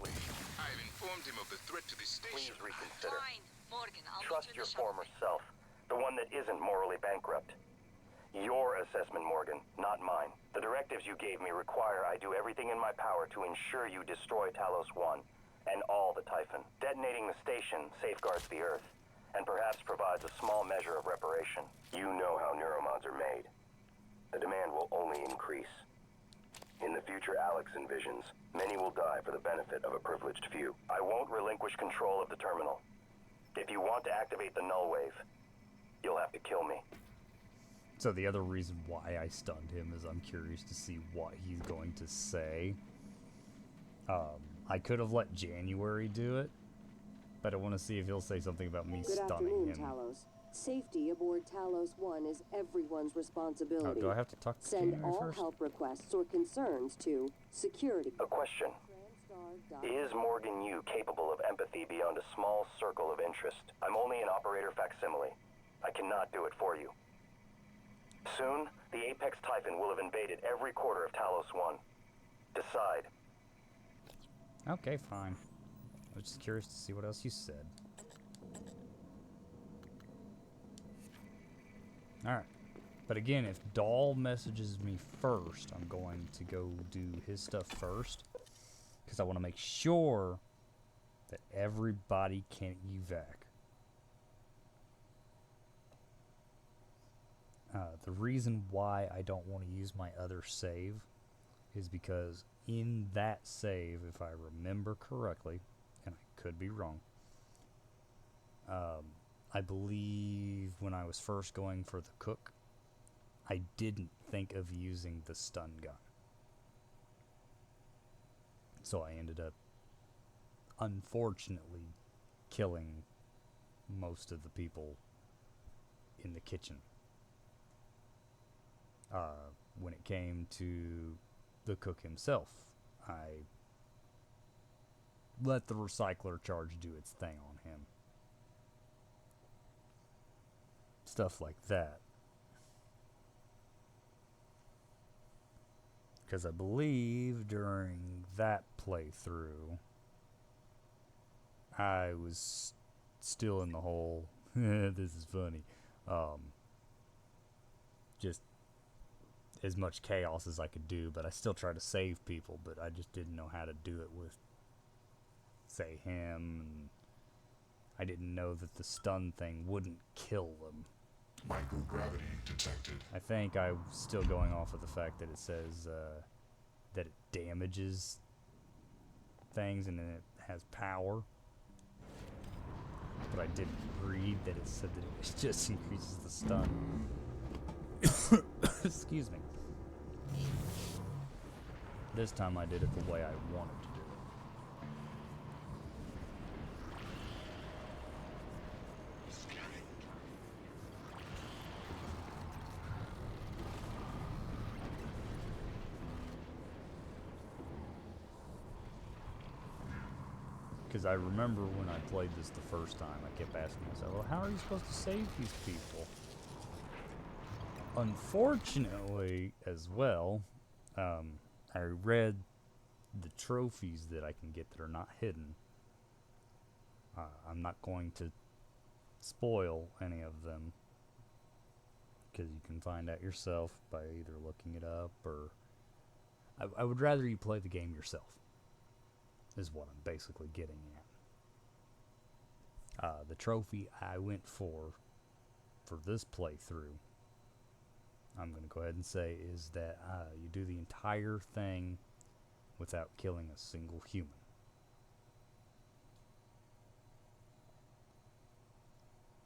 I've informed him of the threat to the station. Please reconsider. Fine, Morgan, I'll Trust meet you in your the shuttle. former self, the one that isn't morally bankrupt. Your assessment, Morgan, not mine. The directives you gave me require I do everything in my power to ensure you destroy Talos 1 and all the Typhon. Detonating the station safeguards the Earth, and perhaps provides a small measure of reparation. You know how neuromods are made. The demand will only increase. In the future Alex envisions, many will die for the benefit of a privileged few. I won't relinquish control of the terminal. If you want to activate the null wave, you'll have to kill me. So the other reason why I stunned him is I'm curious to see what he's going to say. I could have let January do it, but I want to see if he'll say something about me Good stunning afternoon, him. Talos. Safety aboard Talos 1 is everyone's responsibility. Oh, do I have to talk to Send January all first? help requests or concerns to security. A question. Is Morgan Yu capable of empathy beyond a small circle of interest? I'm only an operator facsimile. I cannot do it for you. Soon, the Apex Typhon will have invaded every quarter of Talos 1. Decide. Okay, fine. I was just curious to see what else you said. Alright. But again, if Dahl messages me first, I'm going to go do his stuff first. Because I want to make sure that everybody can evac. The reason why I don't want to use my other save is because in that save, if I remember correctly, and I could be wrong, I believe when I was first going for the cook, I didn't think of using the stun gun. So I ended up, unfortunately, killing most of the people in the kitchen. When it came to the cook himself, I let the recycler charge do its thing on him. Stuff like that. Because I believe during that playthrough, I was still in the hole. This is funny. Just as much chaos as I could do, but I still try to save people, but I just didn't know how to do it with, say, him, and I didn't know that the stun thing wouldn't kill them. Microgravity detected. I think I'm still going off of the fact that it says that it damages things and then it has power, but I didn't read that it said that it just increases the stun. Excuse me. This time I did it the way I wanted to do it. Because I remember when I played this the first time, I kept asking myself, well, how are you supposed to save these people? Unfortunately, as well, I read the trophies that I can get that are not hidden. I'm not going to spoil any of them, because you can find out yourself by either looking it up or... I would rather you play the game yourself, is what I'm basically getting The trophy I went for this playthrough, I'm going to go ahead and say, is that you do the entire thing without killing a single human.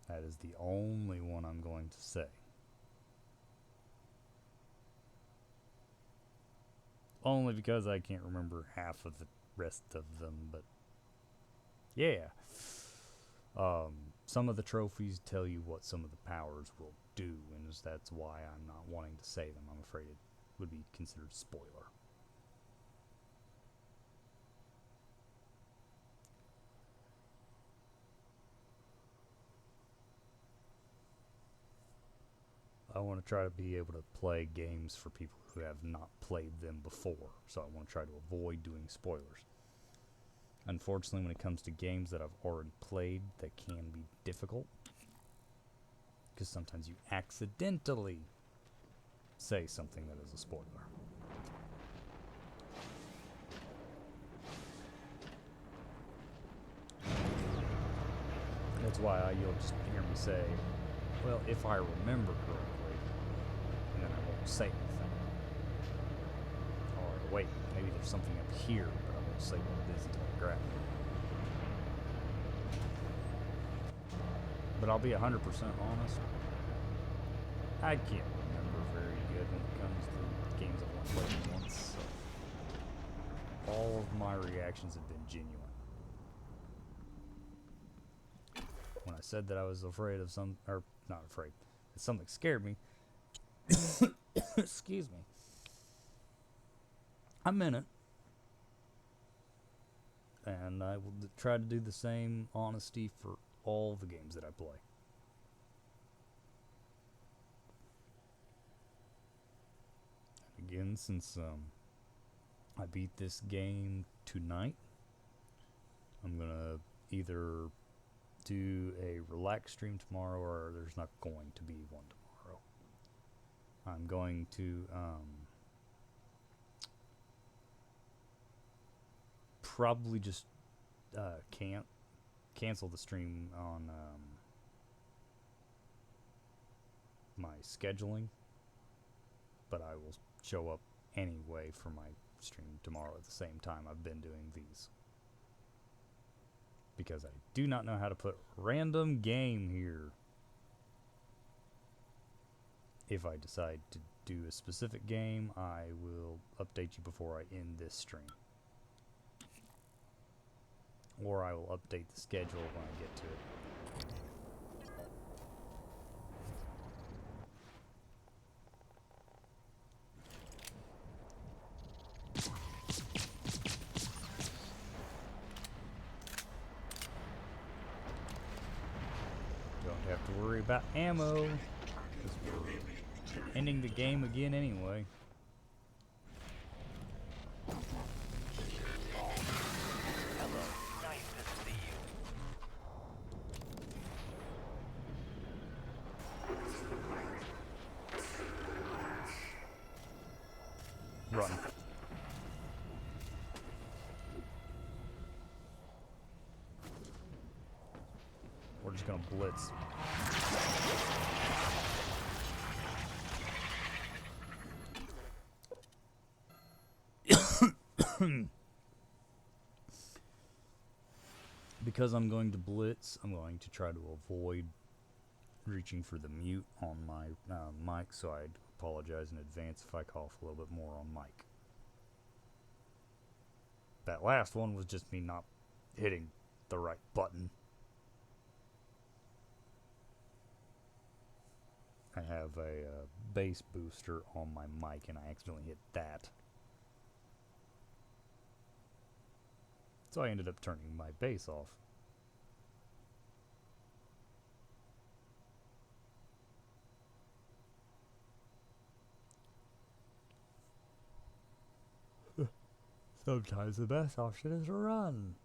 That is the only one I'm going to say. Only because I can't remember half of the rest of them, but yeah. Some of the trophies tell you what some of the powers will do, and that's why I'm not wanting to say them. I'm afraid it would be considered spoiler. I want to try to be able to play games for people who have not played them before, so I want to try to avoid doing spoilers. Unfortunately, when it comes to games that I've already played, that can be difficult, because sometimes you accidentally say something that is a spoiler. That's why you'll just hear me say, well, if I remember correctly, and then I won't say anything. Or wait, maybe there's something up here, but I won't say what it is until I grab it. But I'll be 100% honest. I can't remember very good when it comes to games I've only played once. So all of my reactions have been genuine. When I said that I was afraid of or not afraid, that something scared me, excuse me, I meant it. And I will try to do the same honesty for all the games that I play. Again, since I beat this game tonight, I'm gonna either do a relaxed stream tomorrow, or there's not going to be one tomorrow. I'm going to probably just cancel the stream on my scheduling, but I will show up anyway for my stream tomorrow at the same time I've been doing these, because I do not know how to put random game here. If I decide to do a specific game, I will update you before I end this stream. Or I will update the schedule when I get to it. Don't have to worry about ammo, because we're ending the game again anyway. Run. We're just gonna blitz. Because I'm going to blitz, I'm going to try to avoid reaching for the mute on my mic, so I apologize in advance if I cough a little bit more on mic. That last one was just me not hitting the right button. I have a bass booster on my mic and I accidentally hit that. So I ended up turning my bass off. Sometimes the best option is to run.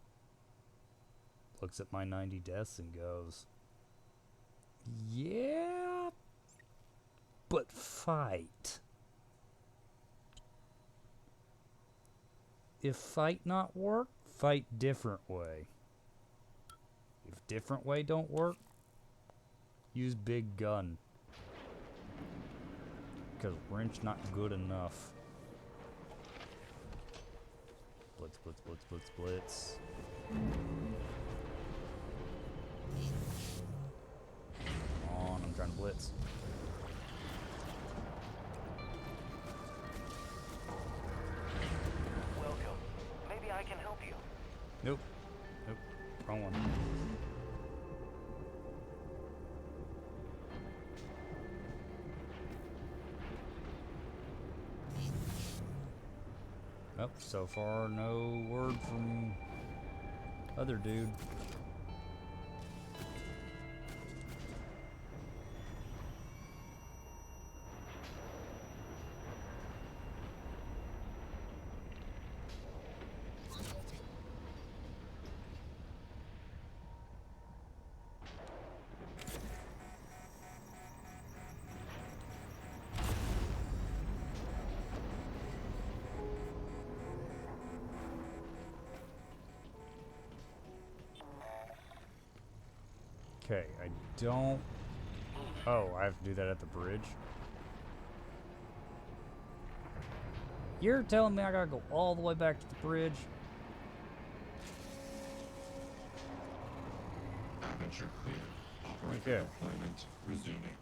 Looks at my 90 deaths and goes, yeah, but fight. If fight not work, fight different way. If different way don't work, use big gun. Because wrench not good enough. Blitz, blitz, blitz, blitz, blitz. Come on, I'm trying to blitz. Welcome. Maybe I can help you. Nope. Nope. Wrong one. Oh, so far no word from other dude. Okay, I don't... Oh, I have to do that at the bridge? You're telling me I gotta go all the way back to the bridge? Aperture clear. Operator Okay. deployment resuming.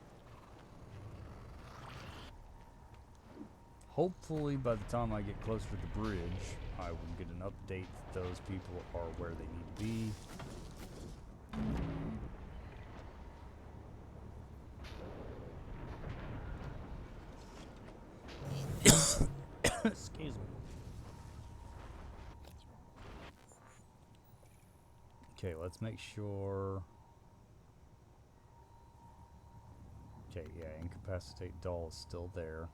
Hopefully by the time I get closer to the bridge, I will get an update that those people are where they need to be. Excuse me. Okay, let's make sure. Okay, yeah, incapacitate doll is still there.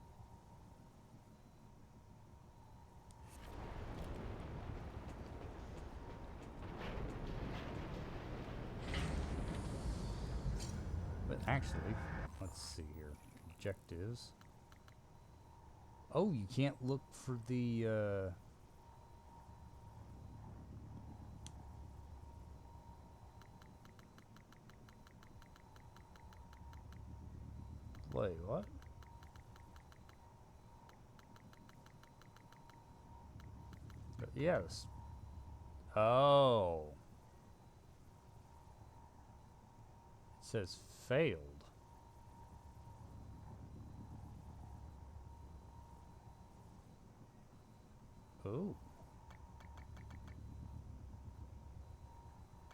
But actually, let's see here. Objectives. Oh, you can't look for the, Wait, what? Yes. Oh. It says failed. Oh.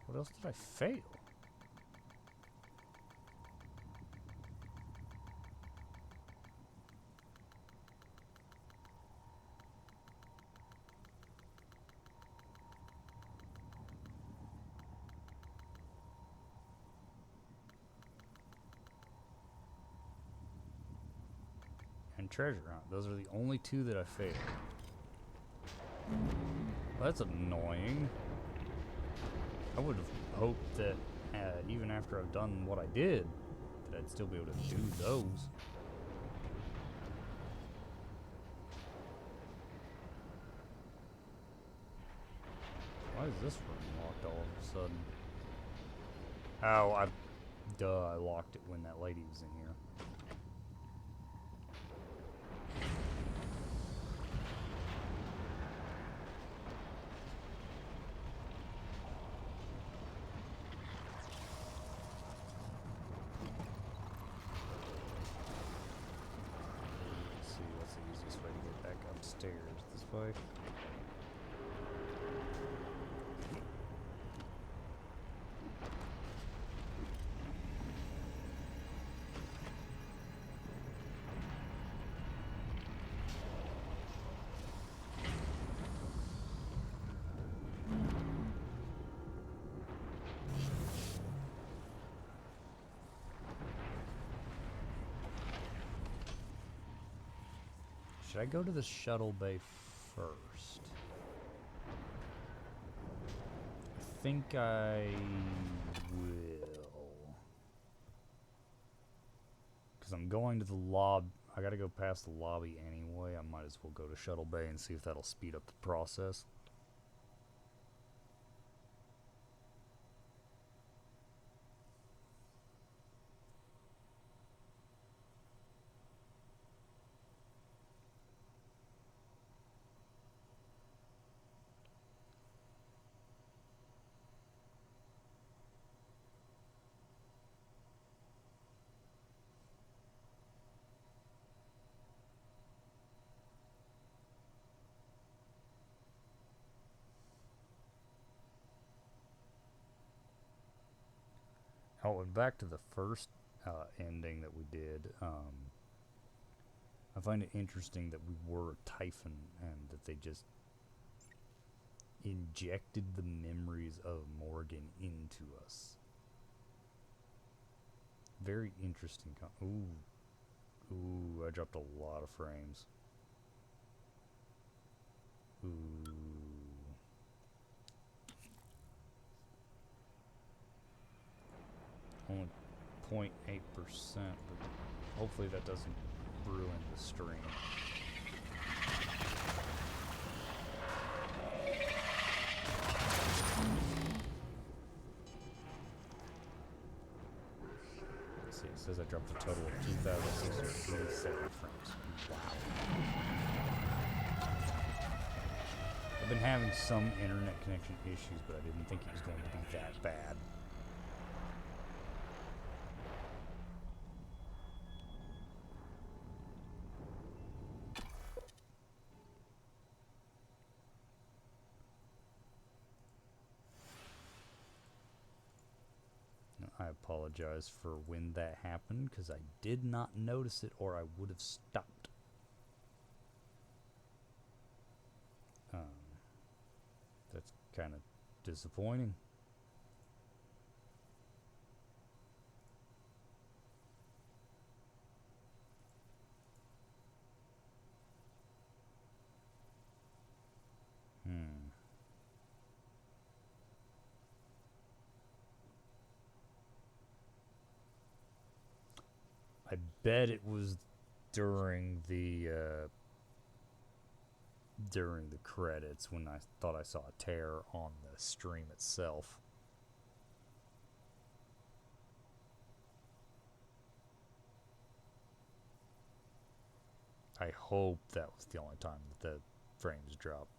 What else did I fail? And treasure hunt. Those are the only two that I failed. Well, that's annoying. I would have hoped that even after I've done what I did, that I'd still be able to do those. Why is this room locked all of a sudden? Oh, duh, I locked it when that lady was in here. Let's see, what's the easiest way to get back upstairs? This way? Should I go to the shuttle bay first? I think I will. Because I'm going to the lobby. I gotta go past the lobby anyway. I might as well go to shuttle bay and see if that'll speed up the process. Oh, and back to the first ending that we did. I find it interesting that we were a Typhon and that they just injected the memories of Morgan into us. Very interesting. Ooh, I dropped a lot of frames. Ooh. Only 0.8%, but hopefully that doesn't ruin the stream. Let's see, it says I dropped a total of 2,687 frames. Wow. I've been having some internet connection issues, but I didn't think it was going to be that bad. I apologize for when that happened, because I did not notice it or I would have stopped. That's kind of disappointing. I bet it was during the credits when I thought I saw a tear on the stream itself. I hope that was the only time that the frames dropped.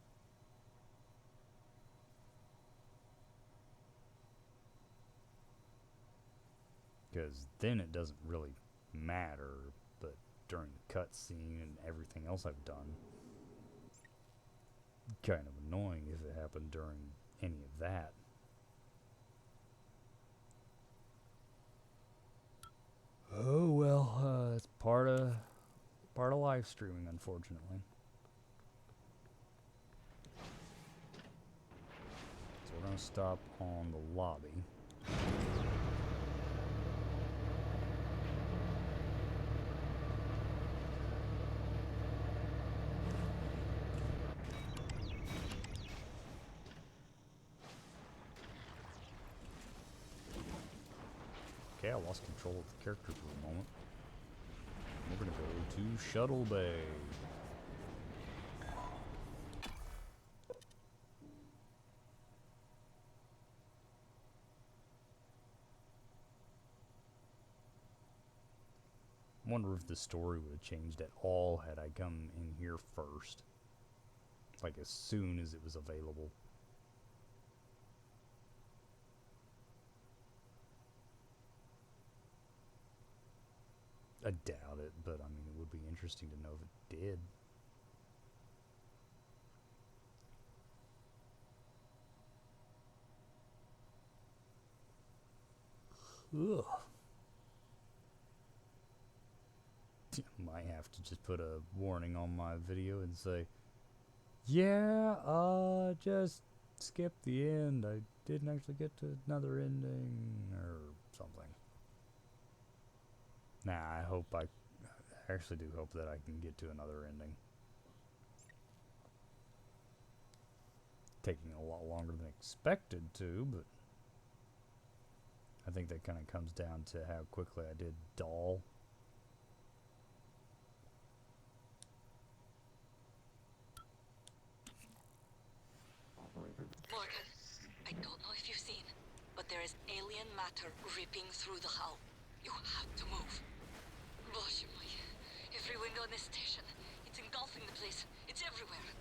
Because then it doesn't really matter, but during the cutscene and everything else I've done, kind of annoying if it happened during any of that. Oh well, it's part of live streaming, unfortunately. So we're gonna stop on the lobby. Okay, I lost control of the character for a moment. We're gonna go to Shuttle Bay. I wonder if the story would have changed at all had I come in here first. Like as soon as it was available. I doubt it, but I mean, it would be interesting to know if it did. Ugh. Might have to just put a warning on my video and say, yeah, just skip the end. I didn't actually get to another ending or something. Nah, I actually do hope that I can get to another ending. Taking a lot longer than expected to, but I think that kind of comes down to how quickly I did Doll. Morgan, I don't know if you've seen, but there is alien matter ripping through the hull. You have to move. Боже мой. Every window in this station. It's engulfing the place. It's everywhere.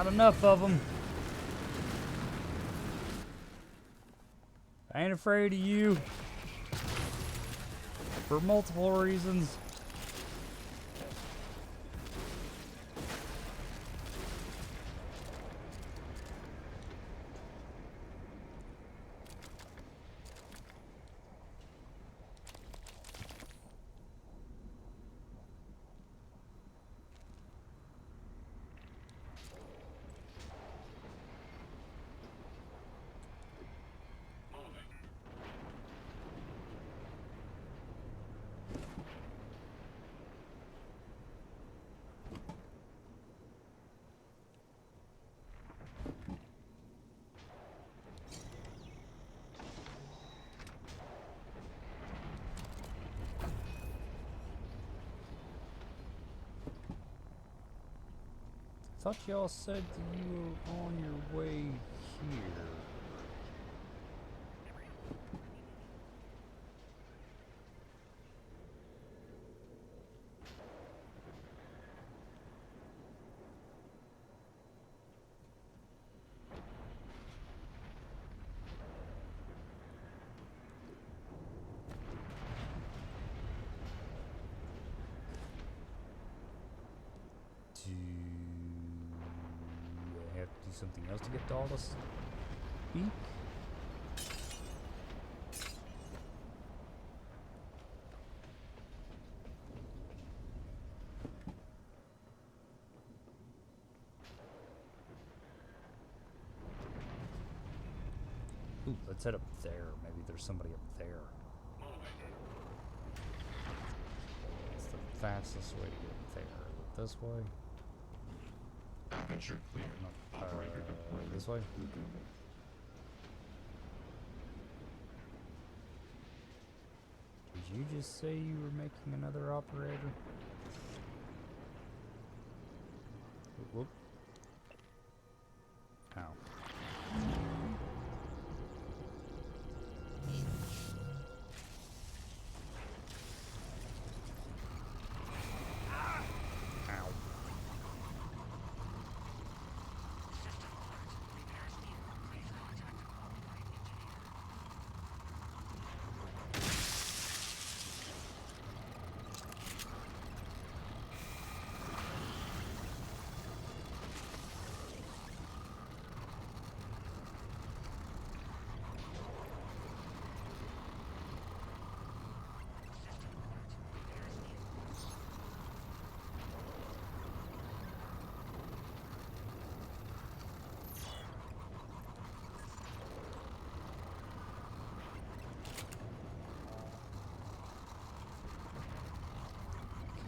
Got enough of them. I ain't afraid of you. For multiple reasons. Thought y'all said that you were on your way here. Do I have to do something else to get to all this speak? Ooh, let's head up there. Maybe there's somebody up there. It's the fastest way to get up there. This way? Aperture clear. This way? Did you just say you were making another operator? Whoop. Ow.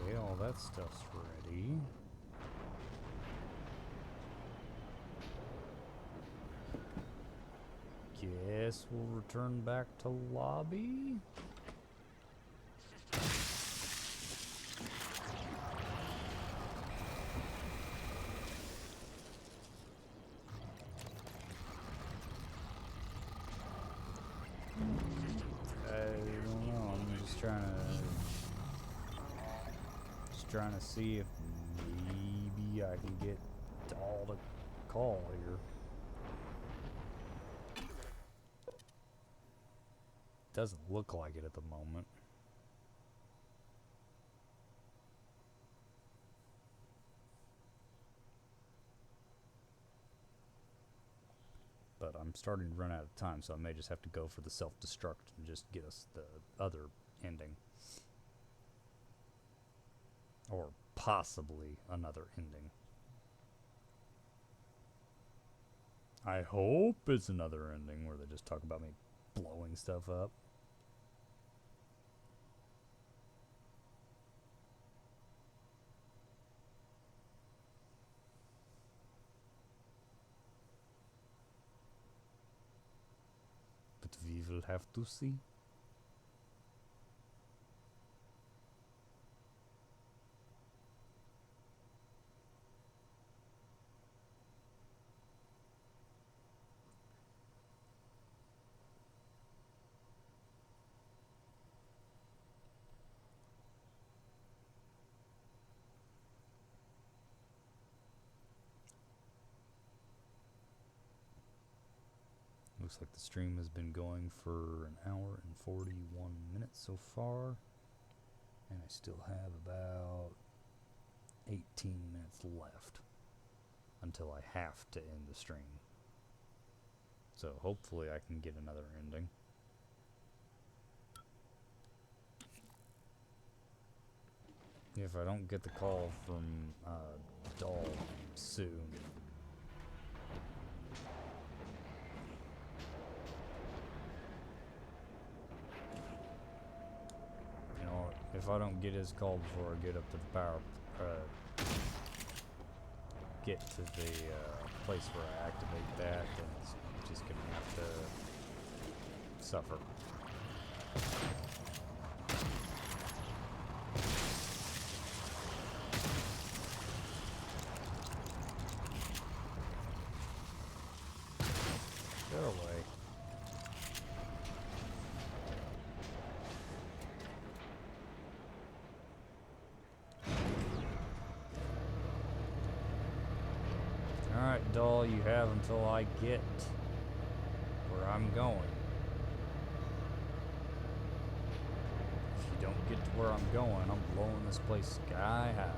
Okay, all that stuff's ready. Guess we'll return back to lobby. I don't know, I'm just trying to see if maybe I can get all the call here. Doesn't look like it at the moment. But I'm starting to run out of time, so I may just have to go for the self-destruct and just get us the other ending. Or possibly another ending. I hope it's another ending where they just talk about me blowing stuff up. But we will have to see. looks like the stream has been going for an hour and 41 minutes so far. And I still have about 18 minutes left until I have to end the stream. So hopefully I can get another ending. If I don't get the call from Dahl soon. You know, if I don't get his call before I get up to the power, get to the place where I activate that, then it's just gonna have to suffer. Get away. Alright, Dahl, you have until I get where I'm going. If you don't get to where I'm going, I'm blowing this place sky high.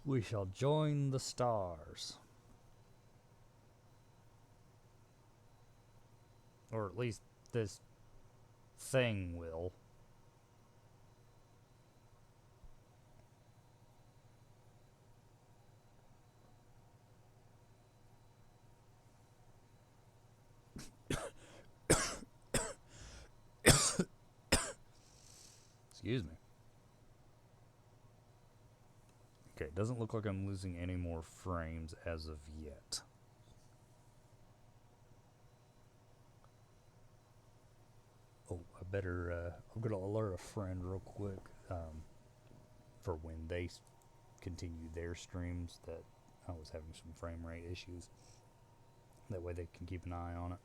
We shall join the stars. Or at least this thing will. Excuse me. Okay, it doesn't look like I'm losing any more frames as of yet. Oh, I better, I'm gonna alert a friend real quick, for when they continue their streams that I was having some frame rate issues. That way they can keep an eye on it.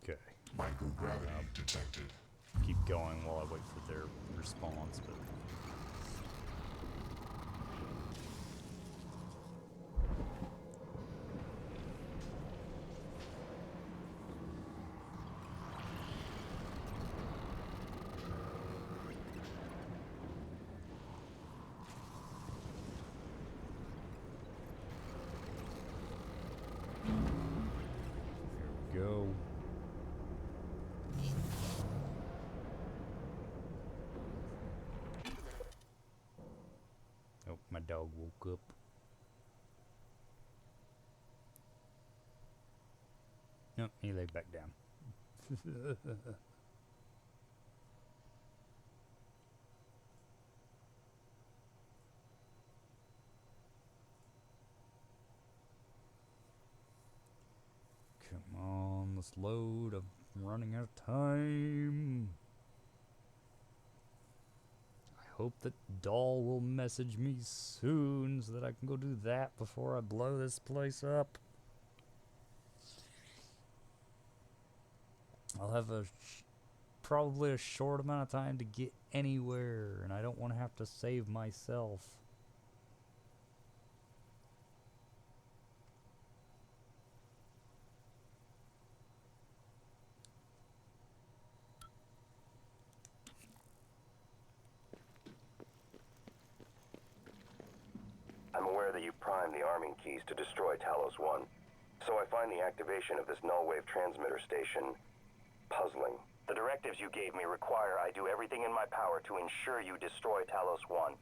Okay. Microgravity detected. Keep going while I wait for their response, but there we go. Oh, my dog woke up. Nope, he laid back down. Come on, let's load. I'm running out of time. I hope that Dahl will message me soon so that I can go do that before I blow this place up. I'll have probably a short amount of time to get anywhere, and I don't want to have to save myself. I'm aware that you primed the arming keys to destroy Talos 1, so I find the activation of this null-wave transmitter station puzzling. The directives you gave me require I do everything in my power to ensure you destroy Talos 1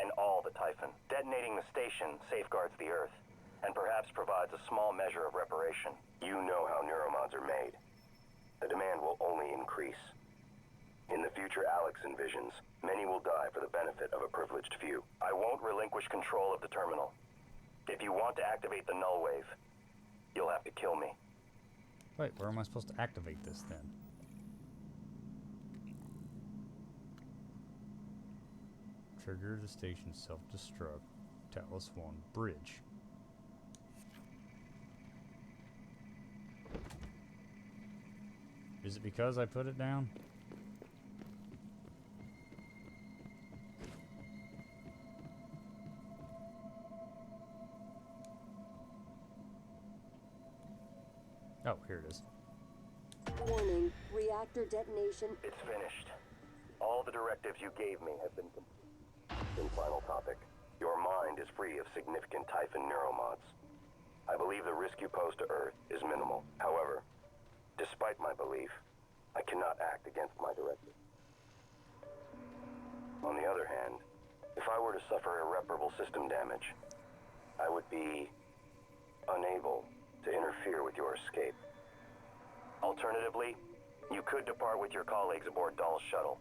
and all the Typhon. Detonating the station safeguards the Earth, and perhaps provides a small measure of reparation. You know how neuromods are made. The demand will only increase. In the future Alex envisions, many will die for the benefit of a privileged few. I won't relinquish control of the terminal. If you want to activate the null wave, you'll have to kill me. Wait, where am I supposed to activate this then? Trigger the station self-destruct. Talos 1 bridge. Is it because I put it down? Oh, here it is. Warning, reactor detonation. It's finished. All the directives you gave me have been completed. And final topic. Your mind is free of significant Typhon neuromods. I believe the risk you pose to Earth is minimal. However, despite my belief, I cannot act against my directive. On the other hand, if I were to suffer irreparable system damage, I would be unable to interfere with your escape. Alternatively, you could depart with your colleagues aboard Dahl's shuttle.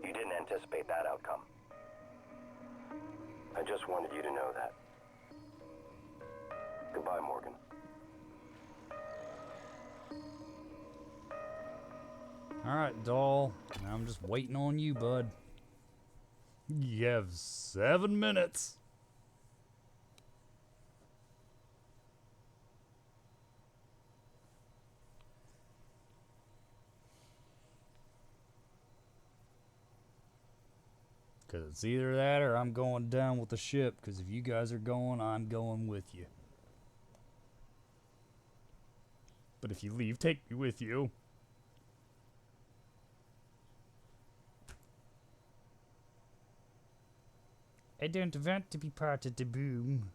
You didn't anticipate that outcome. I just wanted you to know that. Goodbye, Morgan. Alright, Dahl. Now I'm just waiting on you, bud. You have 7 minutes. Because it's either that or I'm going down with the ship. Because if you guys are going, I'm going with you. But if you leave, take me with you. I don't want to be part of the boom.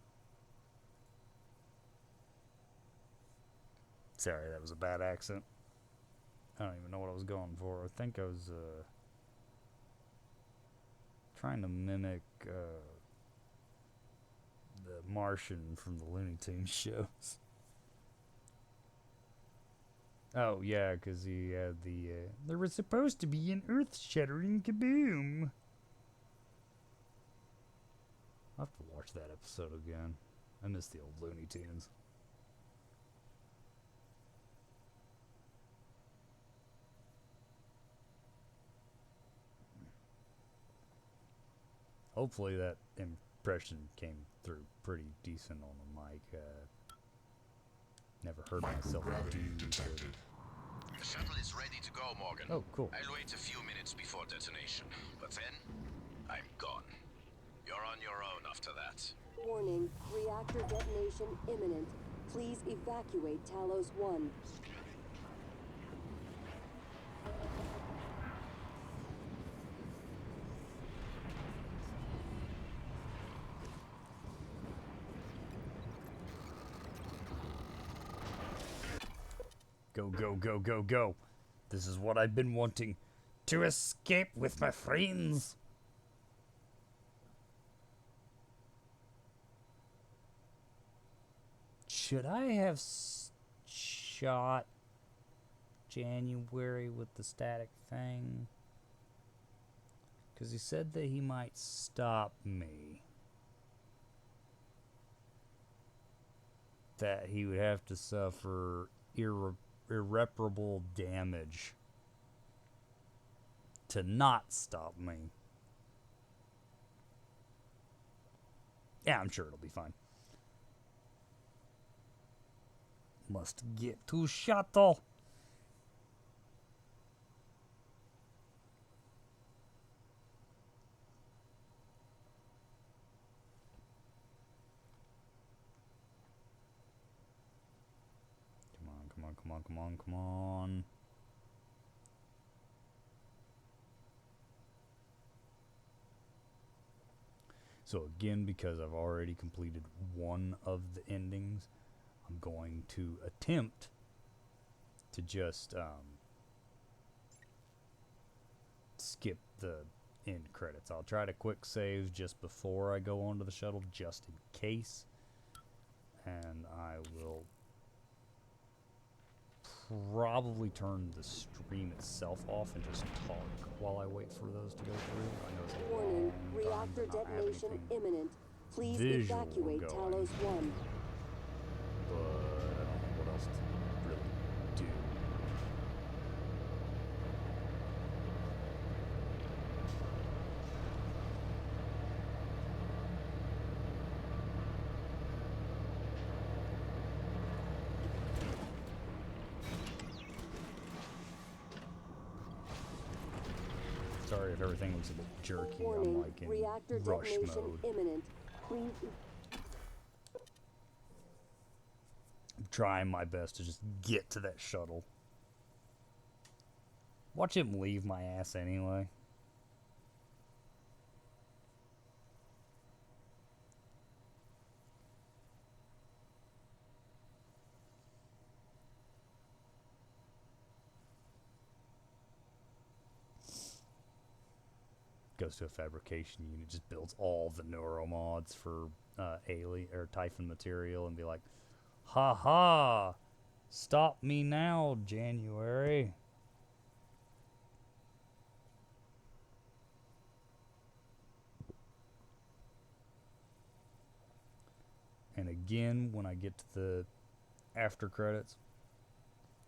Sorry, that was a bad accent. I don't even know what I was going for. I think I was, trying to mimic the Martian from the Looney Tunes shows. Oh yeah, because he had there was supposed to be an earth-shattering kaboom. I'll have to watch that episode again. I miss the old Looney Tunes. Hopefully that impression came through pretty decent on the mic. Never heard myself do good. The shuttle is ready to go, Morgan. Oh, cool. I'll wait a few minutes before detonation, but then I'm gone. You're on your own after that. Warning, reactor detonation imminent. Please evacuate Talos 1. Go, go, go, go, go. This is what I've been wanting. To escape with my friends. Should I have shot January with the static thing? Because he said that he might stop me. That he would have to suffer irreparable damage to not stop me. Yeah, I'm sure it'll be fine. Must get to shuttle. Come on, come on, come on, come on, come on. So again, because I've already completed one of the endings, I'm going to attempt to just skip the end credits. I'll try to quick save just before I go onto the shuttle, just in case. And I will probably turn the stream itself off and just talk while I wait for those to go through. I know it's a Warning, long reactor time to not have detonation anything imminent. Please visual evacuate going. Talos 1. But I don't know what else to really do. Sorry if everything looks a bit jerky. I'm Warning, like in reactor rush detonation mode. imminent. Please I'm trying my best to just get to that shuttle. Watch him leave my ass anyway. Goes to a fabrication unit, just builds all the neuromods for alien or Typhon material, and be like, "Ha ha! Stop me now, January." And again, when I get to the after credits,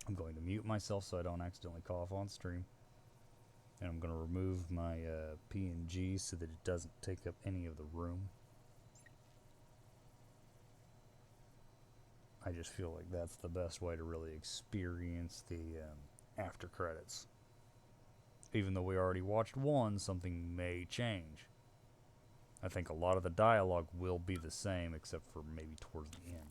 I'm going to mute myself so I don't accidentally cough on stream. And I'm going to remove my PNG so that it doesn't take up any of the room. I just feel like that's the best way to really experience the after credits. Even though we already watched one, something may change. I think a lot of the dialogue will be the same, except for maybe towards the end.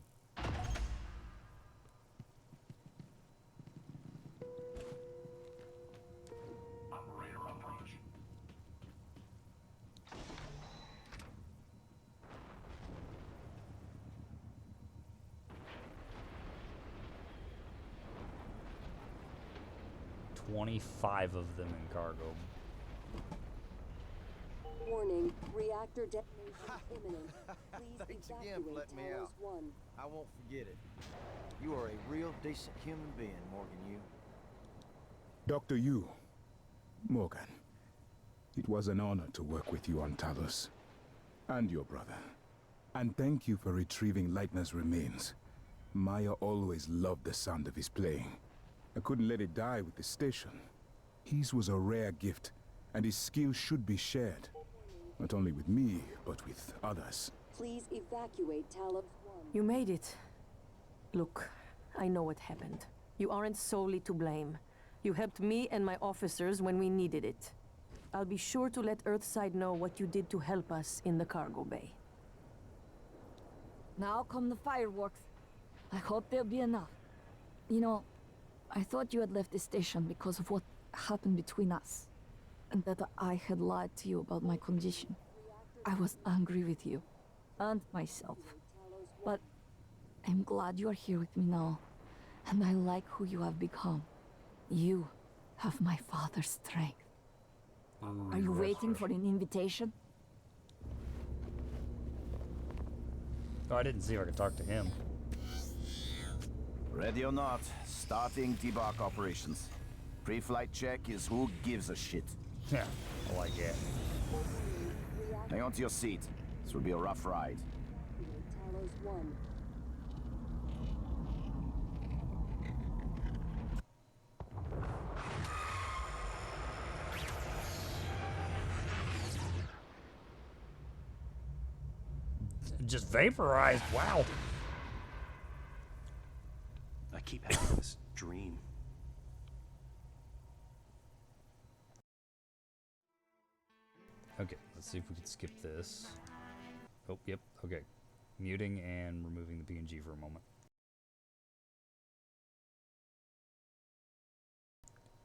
Operator approach. $25 of them in cargo. Warning, reactor detonation imminent. Please Thanks again evacuate for letting me Talos out. 1. I won't forget it. You are a real decent human being, Morgan Yu. Dr. Yu, Morgan, it was an honor to work with you on Talos. And your brother. And thank you for retrieving Leitner's remains. Maya always loved the sound of his playing. I couldn't let it die with the station. His was a rare gift, and his skill should be shared. Not only with me, but with others. Please evacuate Talos 1. You made it. Look, I know what happened. You aren't solely to blame. You helped me and my officers when we needed it. I'll be sure to let Earthside know what you did to help us in the cargo bay. Now come the fireworks. I hope there'll be enough. You know, I thought you had left the station because of what happened between us. And that I had lied to you about my condition. I was angry with you. And myself. But I'm glad you are here with me now. And I like who you have become. You have my father's strength. Are you waiting for an invitation? Oh, I didn't see if I could talk to him. Ready or not, starting debark operations. Pre-flight check is who gives a shit. Yeah, I like it. Hang on to your seat. This will be a rough ride. Talos 1. Just vaporized, wow. I keep having this dream. Okay, let's see if we can skip this. Oh, yep, okay. Muting and removing the PNG for a moment.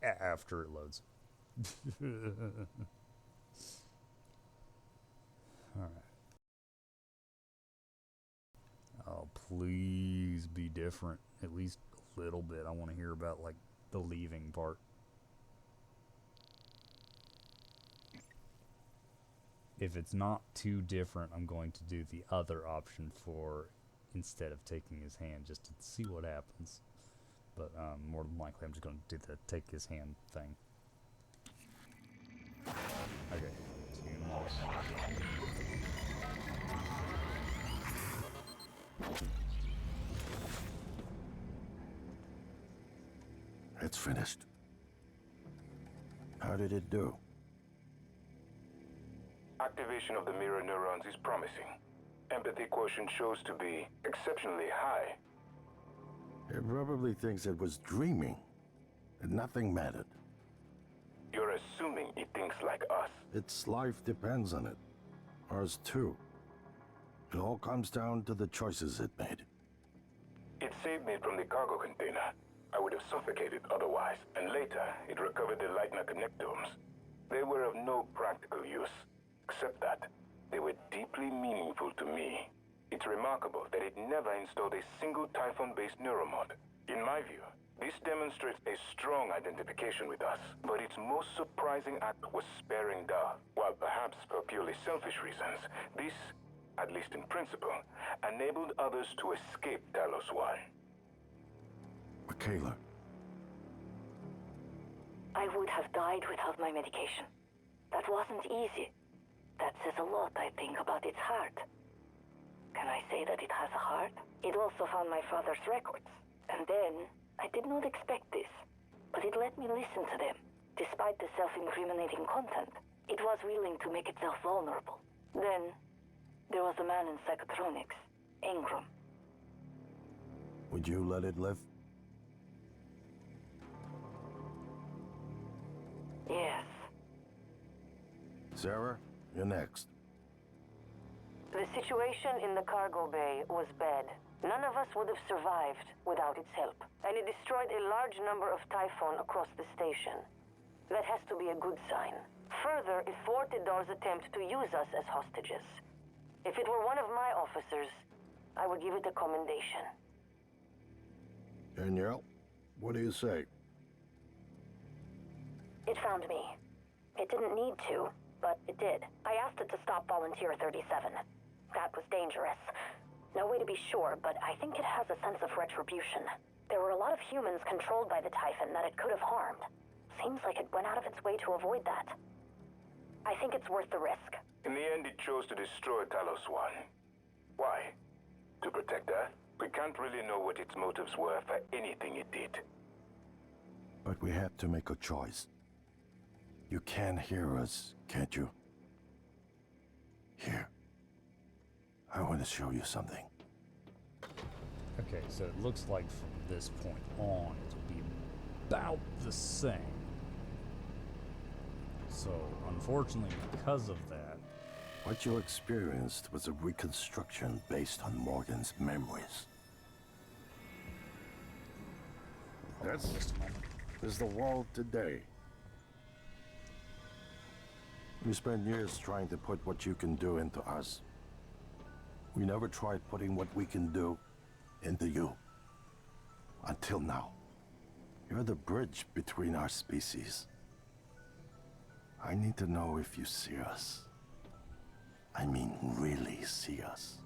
After it loads. Alright. Oh, please be different. At least a little bit. I want to hear about, like, the leaving part. If it's not too different, I'm going to do the other option for instead of taking his hand, just to see what happens. but more than likely I'm just going to do the take his hand thing. Okay, 2 more. It's finished. How did it do? Activation of the mirror neurons is promising. Empathy quotient shows to be exceptionally high. It probably thinks it was dreaming, and nothing mattered. You're assuming it thinks like us. Its life depends on it. Ours too. It all comes down to the choices it made. It saved me from the cargo container. I would have suffocated otherwise, and later it recovered the Leitner connectomes. They were of no practical use, except that they were deeply meaningful to me. It's remarkable that it never installed a single Typhon-based neuromod. In my view, this demonstrates a strong identification with us, but its most surprising act was sparing Da. While perhaps for purely selfish reasons, this, at least in principle, enabled others to escape Talos 1. Michaela. I would have died without my medication. That wasn't easy. That says a lot, I think, about its heart. Can I say that it has a heart? It also found my father's records. And then, I did not expect this, but it let me listen to them. Despite the self-incriminating content, it was willing to make itself vulnerable. Then, there was a man in psychotronics, Ingram. Would you let it live? Yes. Sarah, you're next. The situation in the cargo bay was bad. None of us would have survived without its help, and it destroyed a large number of Typhon across the station. That has to be a good sign. Further, it thwarted Dar's attempt to use us as hostages. If it were one of my officers, I would give it a commendation. Danielle, what do you say? It found me. It didn't need to, but it did. I asked it to stop Volunteer 37. That was dangerous. No way to be sure, but I think it has a sense of retribution. There were a lot of humans controlled by the Typhon that it could have harmed. Seems like it went out of its way to avoid that. I think it's worth the risk. In the end, it chose to destroy Talos 1. Why? To protect Earth? We can't really know what its motives were for anything it did. But we have to make a choice. You can hear us, can't you? Here. I want to show you something. Okay, so it looks like from this point on, it'll be about the same. So, unfortunately, because of that... What you experienced was a reconstruction based on Morgan's memories. This is the world today. We spent years trying to put what you can do into us. We never tried putting what we can do into you. Until now. You're the bridge between our species. I need to know if you see us. I mean, really see us.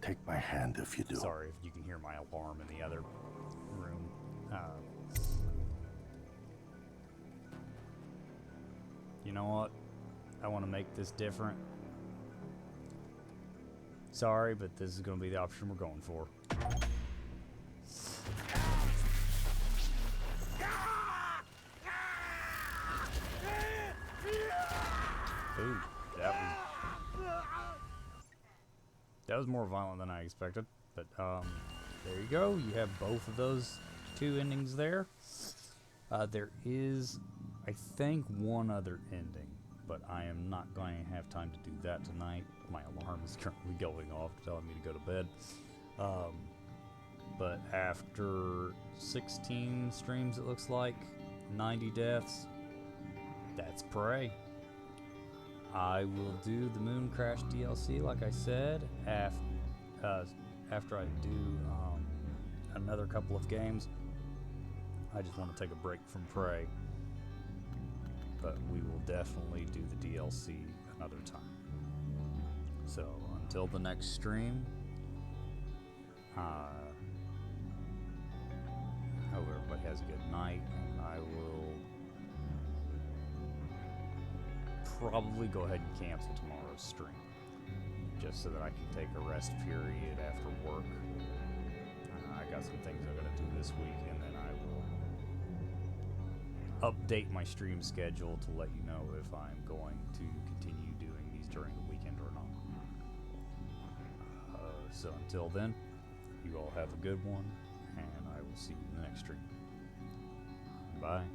Take my hand if you do. Sorry if you can hear my alarm in the other room. You know what? I want to make this different. Sorry, but this is going to be the option we're going for. Ooh, that was more violent than I expected. But there you go. You have both of those two endings there. There is, I think, one other ending, but I am not going to have time to do that tonight. My alarm is currently going off, telling me to go to bed. But after 16 streams, it looks like, 90 deaths, that's Prey. I will do the Moon Crash DLC, like I said, after I do another couple of games. I just want to take a break from Prey. But we will definitely do the DLC another time. So, until the next stream, Hope everybody has a good night, and I will probably go ahead and cancel tomorrow's stream, just so that I can take a rest period after work. I got some things I'm gonna do this week, and then I will update my stream schedule to let you know if I'm going to continue doing these during the weekend or not. So until then, you all have a good one, and I will see you in the next stream. Bye.